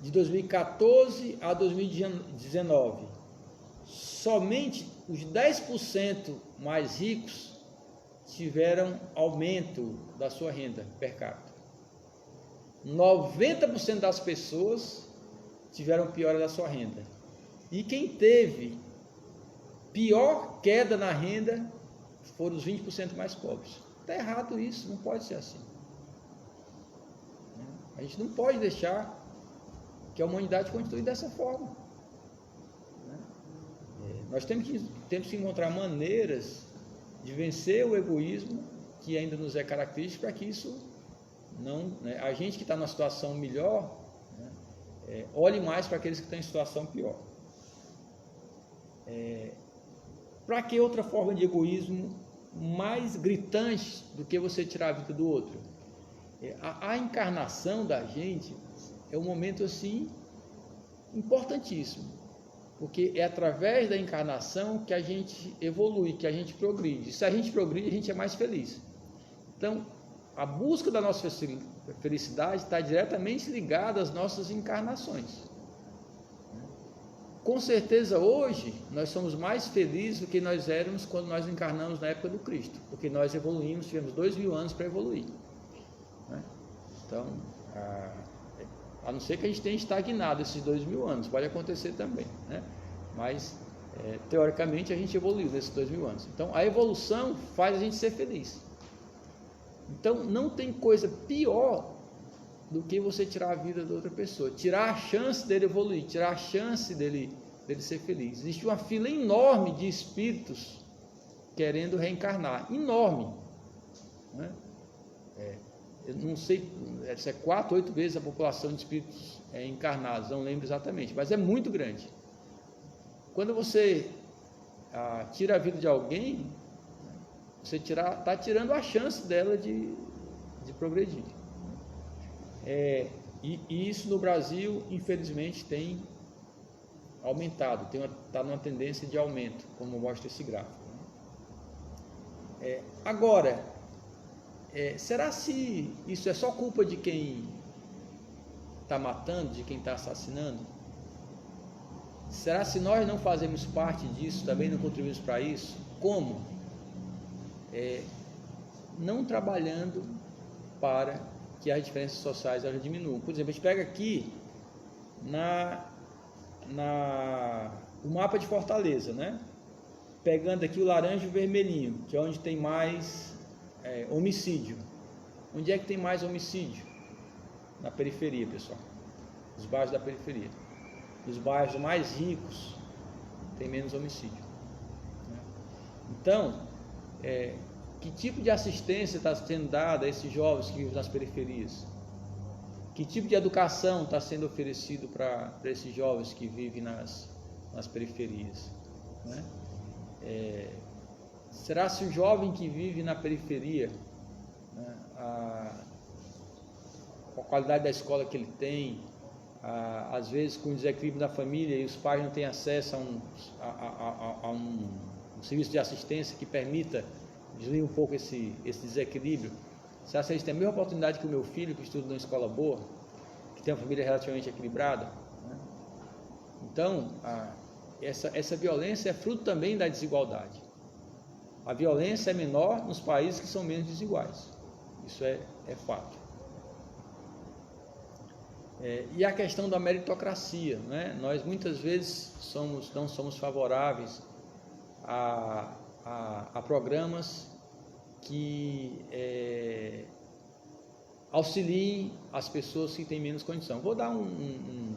de 2014 a 2019, somente os 10% mais ricos tiveram aumento da sua renda per capita. 90% das pessoas tiveram piora da sua renda. E quem teve pior queda na renda foram os 20% mais pobres. Está errado isso, não pode ser assim. A gente não pode deixar que a humanidade continue dessa forma. Nós temos que encontrar maneiras de vencer o egoísmo que ainda nos é característico, para que isso não, né, a gente que está numa situação melhor, né, olhe mais para aqueles que estão em situação pior. Para que outra forma de egoísmo mais gritante do que você tirar a vida do outro? A encarnação da gente é um momento assim importantíssimo, porque é através da encarnação que a gente evolui, que a gente progride. Se a gente progride, a gente é mais feliz. Então, a busca da nossa felicidade está diretamente ligada às nossas encarnações. Com certeza hoje nós somos mais felizes do que nós éramos quando nós encarnamos na época do Cristo, porque nós evoluímos, tivemos 2000 anos para evoluir, né? Então, a não ser que a gente tenha estagnado esses 2000 anos, pode acontecer também, né? Mas teoricamente a gente evoluiu nesses 2000 anos. Então a evolução faz a gente ser feliz. Então não tem coisa pior do que você tirar a vida de outra pessoa, tirar a chance dele evoluir, tirar a chance dele ser feliz. Existe uma fila enorme de espíritos querendo reencarnar, enorme, né? Eu não sei, é 4 ou 8 vezes a população de espíritos encarnados, não lembro exatamente, mas é muito grande. Quando você tira a vida de alguém, você está tirando a chance dela de progredir. E isso no Brasil, infelizmente, tem aumentado, está numa tendência de aumento, como mostra esse gráfico. Agora, será se isso é só culpa de quem está matando, de quem está assassinando? Será se nós não fazemos parte disso, também não contribuímos para isso? Como? Não trabalhando para que as diferenças sociais elas diminuam. Por exemplo, a gente pega aqui o mapa de Fortaleza, né? Pegando aqui o laranja e o vermelhinho, que é onde tem mais homicídio. Onde é que tem mais homicídio? Na periferia, pessoal. Os bairros da periferia. Os bairros mais ricos tem menos homicídio, né? Então, que tipo de assistência está sendo dada a esses jovens que vivem nas periferias? Que tipo de educação está sendo oferecido para esses jovens que vivem nas periferias, né? Será se o jovem que vive na periferia, né, a qualidade da escola que ele tem, às vezes com o desequilíbrio da família e os pais não têm acesso a um serviço de assistência que permita diminuir um pouco esse desequilíbrio? Será que eles têm a mesma oportunidade que o meu filho, que estuda numa escola boa, que tem uma família relativamente equilibrada, né? Então, essa violência é fruto também da desigualdade. A violência é menor nos países que são menos desiguais. Isso é fato. E a questão da meritocracia, né? Nós muitas vezes não somos favoráveis a programas que auxiliem as pessoas que têm menos condição. Vou dar um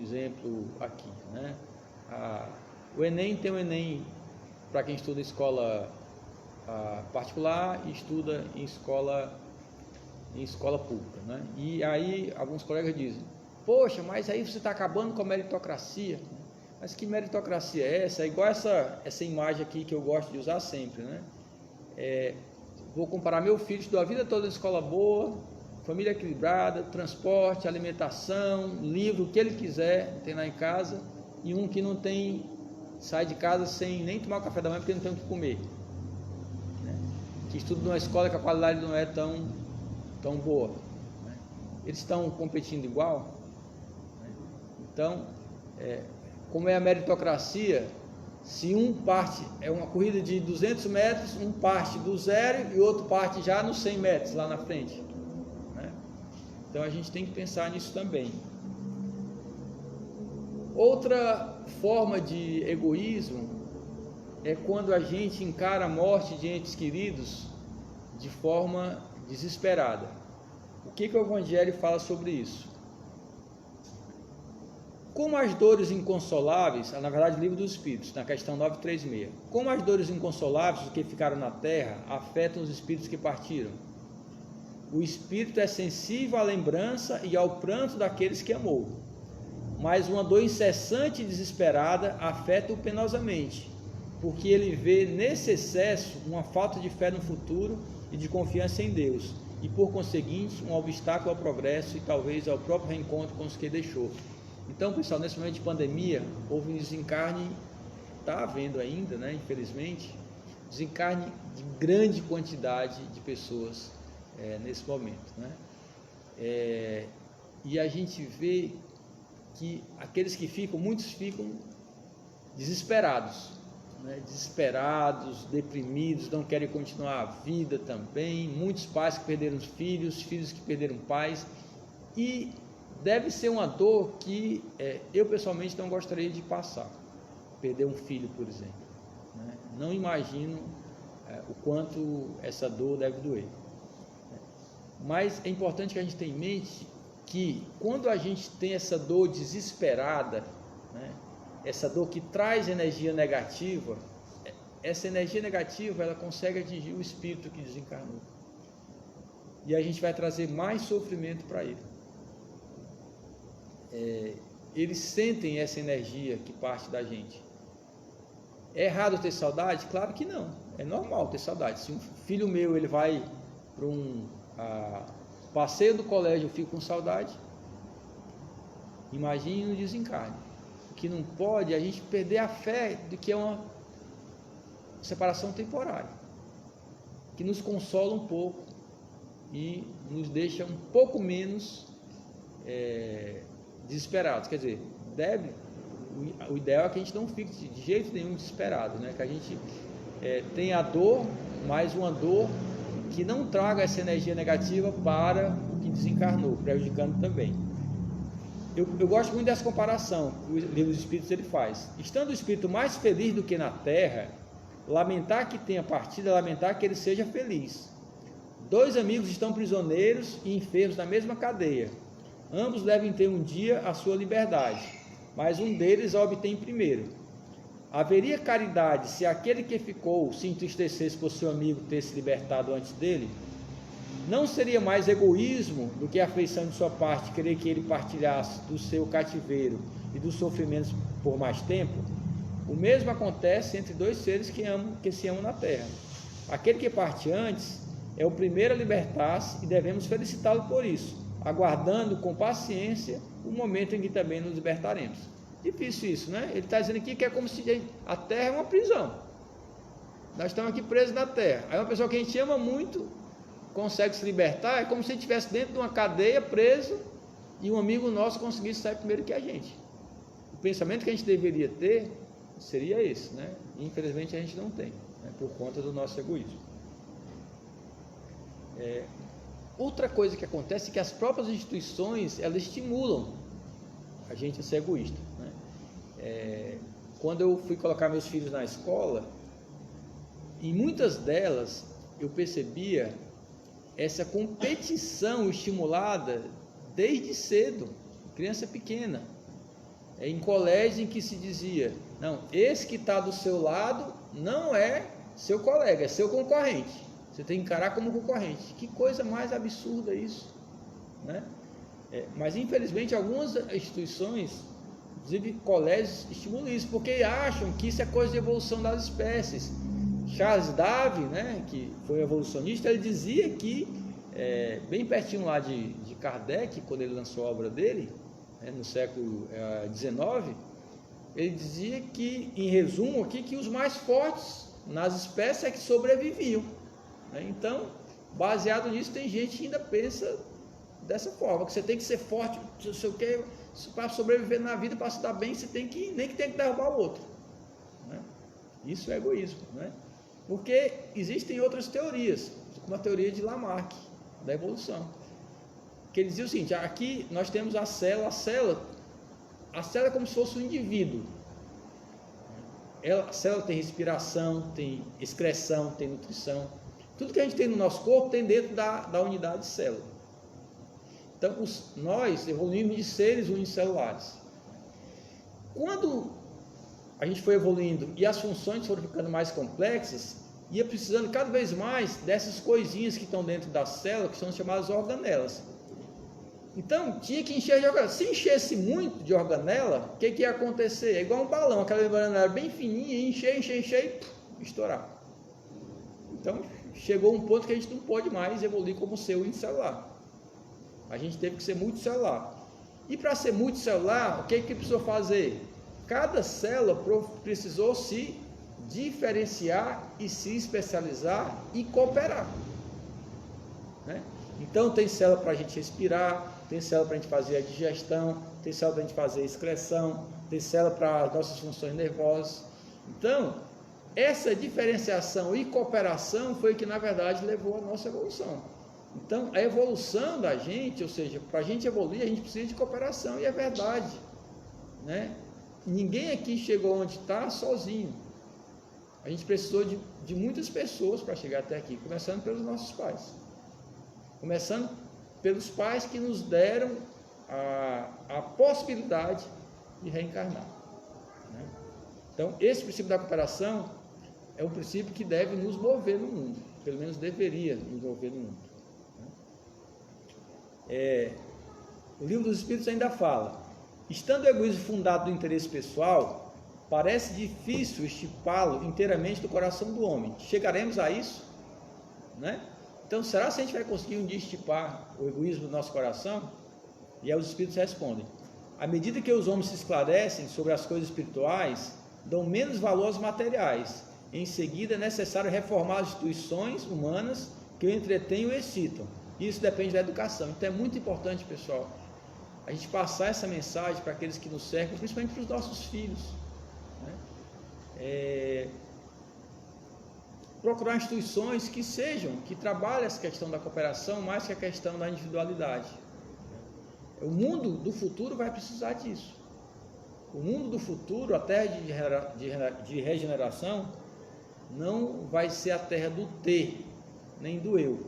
exemplo aqui, né? O Enem tem o Enem para quem estuda em escola particular e estuda em escola pública, né? E aí alguns colegas dizem: poxa, mas aí você está acabando com a meritocracia. Mas que meritocracia é essa? É igual essa imagem aqui que eu gosto de usar sempre, né? Vou comparar meu filho, estudou a vida toda em escola boa, família equilibrada, transporte, alimentação, livro, o que ele quiser, tem lá em casa, e um que não tem, sai de casa sem nem tomar o café da manhã porque não tem o que comer, né? Que estuda numa escola que a qualidade não é tão boa, né? Eles estão competindo igual, né? Então, como é a meritocracia, se um parte, é uma corrida de 200 metros, um parte do zero e o outro parte já nos 100 metros lá na frente, né? Então a gente tem que pensar nisso também. Outra forma de egoísmo é quando a gente encara a morte de entes queridos de forma desesperada. O que o Evangelho fala sobre isso? Como as dores inconsoláveis, na verdade, Livro dos Espíritos, na questão 936, como as dores inconsoláveis que ficaram na terra afetam os espíritos que partiram? O espírito é sensível à lembrança e ao pranto daqueles que amou, mas uma dor incessante e desesperada afeta-o penosamente, porque ele vê nesse excesso uma falta de fé no futuro e de confiança em Deus, e por conseguinte um obstáculo ao progresso e talvez ao próprio reencontro com os que deixou. Então, pessoal, nesse momento de pandemia, houve um desencarne, está havendo ainda, né, infelizmente, desencarne de grande quantidade de pessoas nesse momento, né? E a gente vê que aqueles que ficam, muitos ficam desesperados, né? Desesperados, deprimidos, não querem continuar a vida também, muitos pais que perderam filhos, filhos que perderam pais, e deve ser uma dor que eu pessoalmente não gostaria de passar, perder um filho, por exemplo, né? Não imagino o quanto essa dor deve doer, né? Mas é importante que a gente tenha em mente que quando a gente tem essa dor desesperada, né, essa dor que traz energia negativa, essa energia negativa ela consegue atingir o espírito que desencarnou, e a gente vai trazer mais sofrimento para ele. Eles sentem essa energia que parte da gente. É errado ter saudade? Claro que não, é normal ter saudade. Se um filho meu ele vai para um passeio do colégio, eu fico com saudade, imagine no desencarne. O que não pode é a gente perder a fé de que é uma separação temporária, que nos consola um pouco e nos deixa um pouco menos desesperados. Quer dizer, o ideal é que a gente não fique de jeito nenhum desesperado, né? Que a gente tenha a dor, mas uma dor que não traga essa energia negativa para o que desencarnou, prejudicando também. Eu gosto muito dessa comparação que o Livro dos Espíritos ele faz. Estando o espírito mais feliz do que na terra, lamentar que tenha partido é lamentar que ele seja feliz. Dois amigos estão prisioneiros e enfermos na mesma cadeia. Ambos devem ter um dia a sua liberdade, mas um deles a obtém primeiro. Haveria caridade se aquele que ficou se entristecesse por seu amigo ter se libertado antes dele? Não seria mais egoísmo do que afeição de sua parte querer que ele partilhasse do seu cativeiro e dos sofrimentos por mais tempo? O mesmo acontece entre dois seres que se amam na terra. Aquele que parte antes é o primeiro a libertar-se e devemos felicitá-lo por isso, aguardando com paciência o momento em que também nos libertaremos. Difícil isso, né? Ele está dizendo aqui que é como se a terra é uma prisão. Nós estamos aqui presos na terra. Aí uma pessoa que a gente ama muito consegue se libertar, é como se ele estivesse dentro de uma cadeia preso e um amigo nosso conseguisse sair primeiro que a gente. O pensamento que a gente deveria ter seria esse, né? E, infelizmente a gente não tem, né? Por conta do nosso egoísmo. Outra coisa que acontece é que as próprias instituições elas estimulam a gente a ser egoísta, né? Quando eu fui colocar meus filhos na escola, em muitas delas eu percebia essa competição estimulada desde cedo, criança pequena, em colégio em que se dizia, não, esse que está do seu lado não é seu colega, é seu concorrente, você tem que encarar como concorrente. Que coisa mais absurda isso, né? Mas infelizmente algumas instituições, inclusive colégios, estimulam isso, porque acham que isso é coisa de evolução das espécies. Charles Darwin, né, que foi evolucionista, ele dizia que, bem pertinho lá de Kardec, quando ele lançou a obra dele, no século XIX, ele dizia que, em resumo aqui, que os mais fortes nas espécies é que sobreviviam, né? Então, baseado nisso, tem gente que ainda pensa dessa forma, que você tem que ser forte, para sobreviver na vida, para se dar bem, você tem que, nem que tem que derrubar o outro, né? Isso é egoísmo, né? Porque existem outras teorias, como a teoria de Lamarck, da evolução, que ele dizia o seguinte: aqui nós temos a célula é como se fosse um indivíduo. A célula tem respiração, tem excreção, tem nutrição. Tudo que a gente tem no nosso corpo tem dentro da unidade de célula. Então, nós evoluímos de seres unicelulares. Quando a gente foi evoluindo e as funções foram ficando mais complexas, ia precisando cada vez mais dessas coisinhas que estão dentro da célula, que são chamadas organelas. Então, tinha que encher de organela. Se enchesse muito de organela, o que ia acontecer? É igual um balão, aquela organela bem fininha, encher e estourar. Então, chegou um ponto que a gente não pode mais evoluir como ser unicelular. A gente teve que ser multicelular. E para ser multicelular, o que precisou fazer? Cada célula precisou se diferenciar e se especializar e cooperar, né? Então tem célula para a gente respirar, tem célula para a gente fazer a digestão, tem célula para a gente fazer a excreção, tem célula para as nossas funções nervosas. Então, essa diferenciação e cooperação foi que na verdade levou à nossa evolução. Então, a evolução da gente, ou seja, para a gente evoluir, a gente precisa de cooperação, e é verdade, né? Ninguém aqui chegou onde está sozinho. A gente precisou de muitas pessoas para chegar até aqui, começando pelos nossos pais. Começando pelos pais que nos deram a possibilidade de reencarnar, né? Então, esse princípio da cooperação é um princípio que deve nos mover no mundo, pelo menos deveria nos mover no mundo. O Livro dos Espíritos ainda fala: estando o egoísmo fundado no interesse pessoal, parece difícil estipá-lo inteiramente do coração do homem. Chegaremos a isso, né? Então, será que a gente vai conseguir um dia estipar o egoísmo do nosso coração? E aí os Espíritos respondem: à medida que os homens se esclarecem sobre as coisas espirituais, dão menos valor aos materiais. Em seguida, é necessário reformar as instituições humanas que o entretêm e o excitam. Isso depende da educação. Então é muito importante, pessoal, a gente passar essa mensagem para aqueles que nos cercam, principalmente para os nossos filhos, né? Procurar instituições que trabalhem essa questão da cooperação mais que a questão da individualidade. O mundo do futuro vai precisar disso. O mundo do futuro, a terra de regeneração, não vai ser a terra do ter, nem do eu.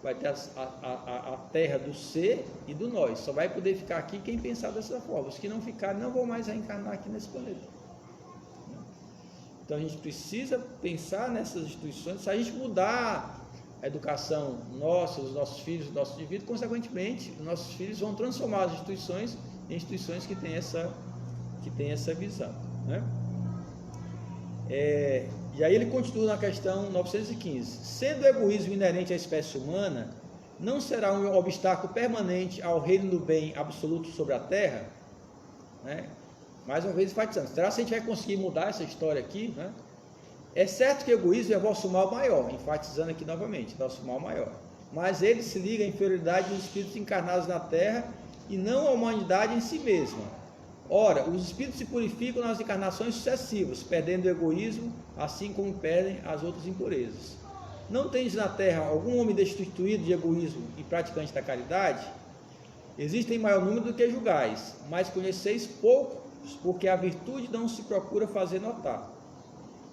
Vai ter a terra do ser e do nós. Só vai poder ficar aqui quem pensar dessa forma. Os que não ficarem não vão mais reencarnar aqui nesse planeta. Então a gente precisa pensar nessas instituições. Se a gente mudar a educação nossa, dos nossos filhos, dos nossos indivíduos, consequentemente, os nossos filhos vão transformar as instituições em instituições que têm essa visão, né? E aí ele continua na questão 915: sendo o egoísmo inerente à espécie humana, não será um obstáculo permanente ao reino do bem absoluto sobre a terra, né? Mais uma vez enfatizando, será que a gente vai conseguir mudar essa história aqui, né? É certo que o egoísmo é vosso mal maior, enfatizando aqui novamente, nosso mal maior, mas ele se liga à inferioridade dos espíritos encarnados na terra e não à humanidade em si mesma. Ora, os espíritos se purificam nas encarnações sucessivas, perdendo o egoísmo, assim como perdem as outras impurezas. Não tendes na terra algum homem destituído de egoísmo e praticante da caridade? Existem maior número do que julgais, mas conheceis poucos, porque a virtude não se procura fazer notar.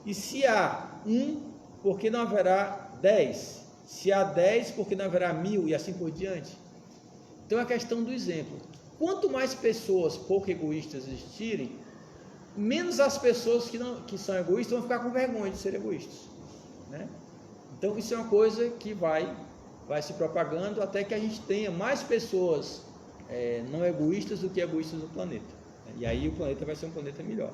E se há um, por que não haverá 10? Se há 10, por que não haverá 1000? E assim por diante. Então é a questão do exemplo. Quanto mais pessoas pouco egoístas existirem, menos as pessoas que são egoístas vão ficar com vergonha de ser egoístas, né? Então isso é uma coisa que vai se propagando até que a gente tenha mais pessoas não egoístas do que egoístas no planeta. E aí o planeta vai ser um planeta melhor.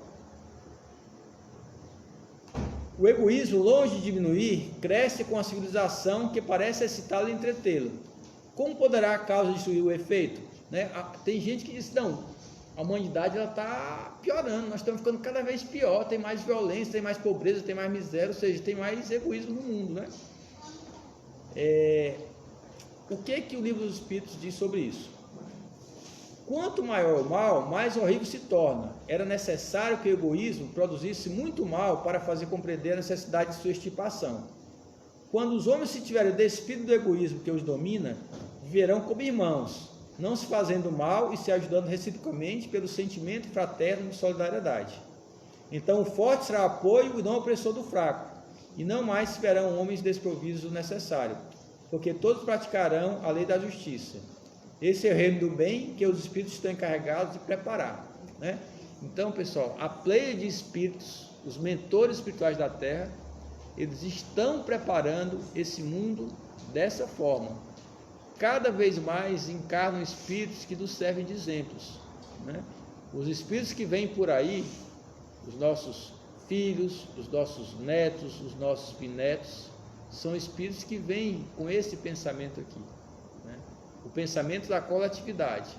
O egoísmo, longe de diminuir, cresce com a civilização que parece excitá-lo e entretê-lo. Como poderá a causa destruir o efeito? Né? Tem gente que diz: não, a humanidade está piorando, nós estamos ficando cada vez pior, tem mais violência, tem mais pobreza, tem mais miséria, ou seja, tem mais egoísmo no mundo, né? O que o Livro dos Espíritos diz sobre isso? Quanto maior o mal, mais horrível se torna. Era necessário que o egoísmo produzisse muito mal para fazer compreender a necessidade de sua extirpação. Quando os homens se tiverem despido do egoísmo que os domina, viverão como irmãos, não se fazendo mal e se ajudando reciprocamente pelo sentimento fraterno de solidariedade. Então o forte será apoio e não opressor do fraco, e não mais serão homens desprovidos do necessário, porque todos praticarão a lei da justiça. Esse é o reino do bem que os espíritos estão encarregados de preparar, né? Então, pessoal, a pleia de espíritos, os mentores espirituais da Terra, eles estão preparando esse mundo dessa forma. Cada vez mais encarnam espíritos que nos servem de exemplos, né? Os espíritos que vêm por aí, os nossos filhos, os nossos netos, os nossos bisnetos, são espíritos que vêm com esse pensamento aqui, né? O pensamento da coletividade.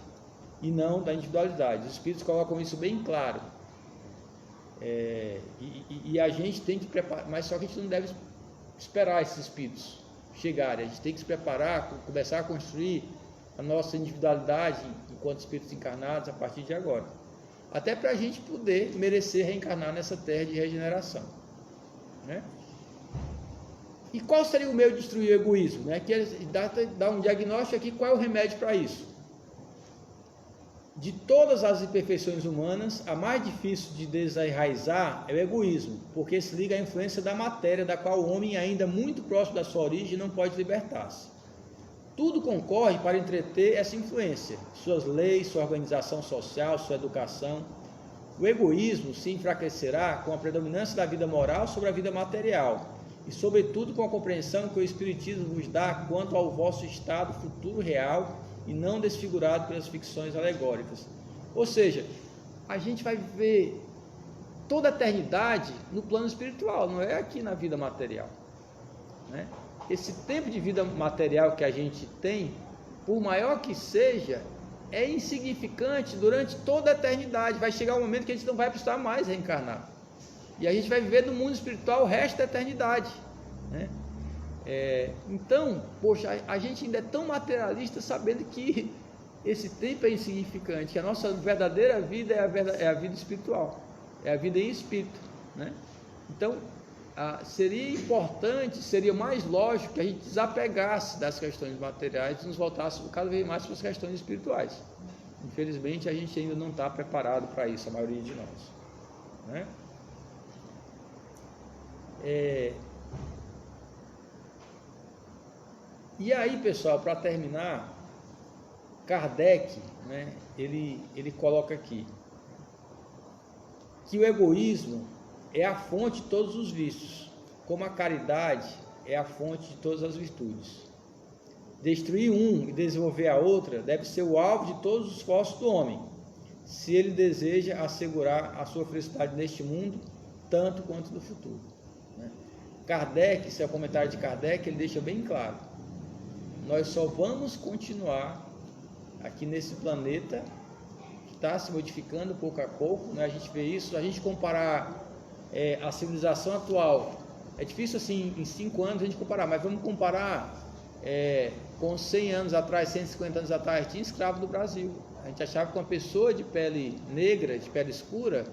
e não da individualidade. Os espíritos colocam isso bem claro. E a gente tem que preparar, mas só que a gente não deve esperar esses espíritos chegarem. A gente tem que se preparar, começar a construir a nossa individualidade enquanto espíritos encarnados a partir de agora, até para a gente poder merecer reencarnar nessa terra de regeneração, né? E qual seria o meio de destruir o egoísmo, né? Que dá um diagnóstico aqui. Qual é o remédio para isso? De todas as imperfeições humanas, a mais difícil de desenraizar é o egoísmo, porque se liga à influência da matéria, da qual o homem, ainda muito próximo da sua origem, não pode libertar-se. Tudo concorre para entreter essa influência, suas leis, sua organização social, sua educação. O egoísmo se enfraquecerá com a predominância da vida moral sobre a vida material, e sobretudo com a compreensão que o Espiritismo vos dá quanto ao vosso estado futuro real, e não desfigurado pelas ficções alegóricas. Ou seja, a gente vai viver toda a eternidade no plano espiritual, não é aqui na vida material, né? Esse tempo de vida material que a gente tem, por maior que seja, é insignificante durante toda a eternidade. Vai chegar um momento que a gente não vai precisar mais reencarnar, e a gente vai viver no mundo espiritual o resto da eternidade, né? Então, poxa, a gente ainda é tão materialista, sabendo que esse tempo é insignificante, que a nossa verdadeira vida é a vida espiritual, é a vida em espírito, né? Então, seria importante, seria mais lógico que a gente desapegasse das questões materiais e nos voltasse cada vez mais para as questões espirituais. Infelizmente, a gente ainda não está preparado para isso, a maioria de nós, né? E aí, pessoal, para terminar, Kardec, né, ele coloca aqui que o egoísmo é a fonte de todos os vícios, como a caridade é a fonte de todas as virtudes. Destruir um e desenvolver a outra deve ser o alvo de todos os esforços do homem, se ele deseja assegurar a sua felicidade neste mundo, tanto quanto no futuro, né? Kardec, esse é o comentário de Kardec, ele deixa bem claro: nós só vamos continuar aqui nesse planeta que está se modificando pouco a pouco, né? A gente vê isso, a gente comparar a civilização atual, é difícil assim em 5 anos a gente comparar, mas vamos comparar com 100 anos atrás, 150 anos atrás, tinha escravo do Brasil. A gente achava que uma pessoa de pele negra, de pele escura,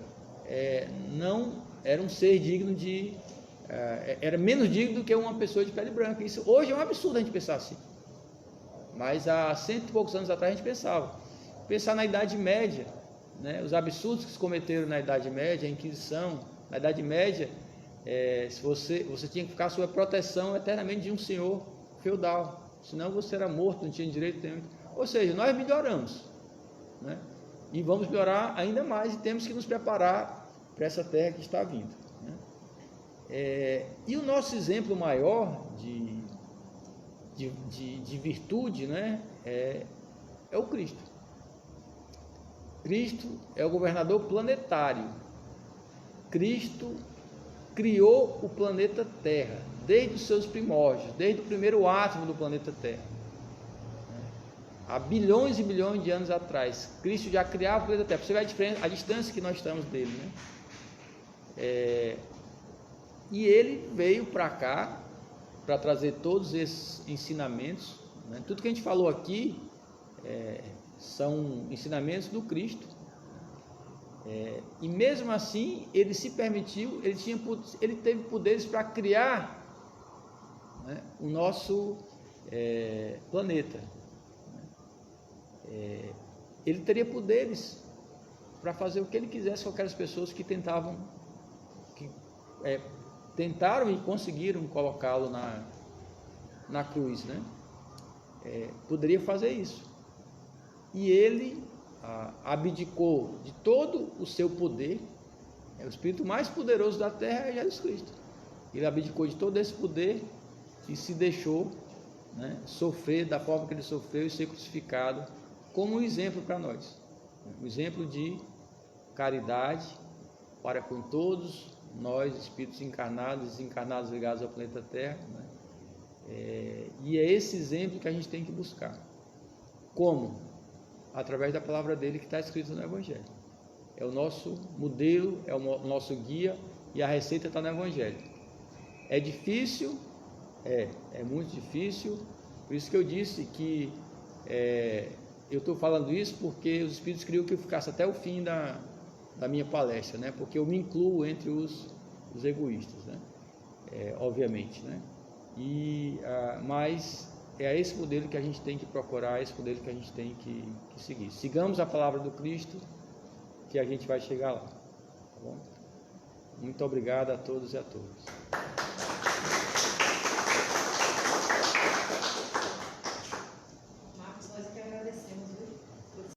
não era um ser digno de... era menos digno do que uma pessoa de pele branca. Isso hoje é um absurdo a gente pensar assim, mas há 100 e poucos anos atrás a gente pensar na Idade Média, né? Os absurdos que se cometeram na Idade Média, a Inquisição. Na Idade Média, se você tinha que ficar sob a proteção eternamente de um senhor feudal, senão você era morto, não tinha direito nenhum. Ou seja, nós melhoramos, né? E vamos melhorar ainda mais, e temos que nos preparar para essa terra que está vindo, né? E o nosso exemplo maior de virtude, né, é o Cristo. Cristo é o governador planetário. Cristo criou o planeta Terra desde os seus primórdios, desde o primeiro átomo do planeta Terra, há bilhões e bilhões de anos atrás. Cristo já criava o planeta Terra. Você vê a distância que nós estamos dele, né? E ele veio para cá para trazer todos esses ensinamentos, né? Tudo que a gente falou aqui são ensinamentos do Cristo. E mesmo assim ele se permitiu, ele teve poderes para criar, né, o nosso planeta. Ele teria poderes para fazer o que ele quisesse com aquelas pessoas que tentaram e conseguiram colocá-lo na cruz, né? Poderia fazer isso, e ele abdicou de todo o seu poder. O espírito mais poderoso da terra é Jesus Cristo. Ele abdicou de todo esse poder e se deixou, né, sofrer da forma que ele sofreu e ser crucificado, como um exemplo para nós, um exemplo de caridade para com todos nós, espíritos encarnados e desencarnados ligados ao planeta Terra, né? E é esse exemplo que a gente tem que buscar. Como? através da palavra dele que está escrita no Evangelho. É o nosso modelo, é o nosso guia, e a receita está no Evangelho. É difícil? É muito difícil. Por isso que eu disse que eu estou falando isso porque os Espíritos queriam que eu ficasse até o fim da minha palestra, né? Porque eu me incluo entre os egoístas, né? Obviamente, né? Mas é esse modelo que a gente tem que procurar, é esse modelo que a gente tem que seguir. Sigamos a palavra do Cristo, que a gente vai chegar lá. Tá bom? Muito obrigado a todos e a todas.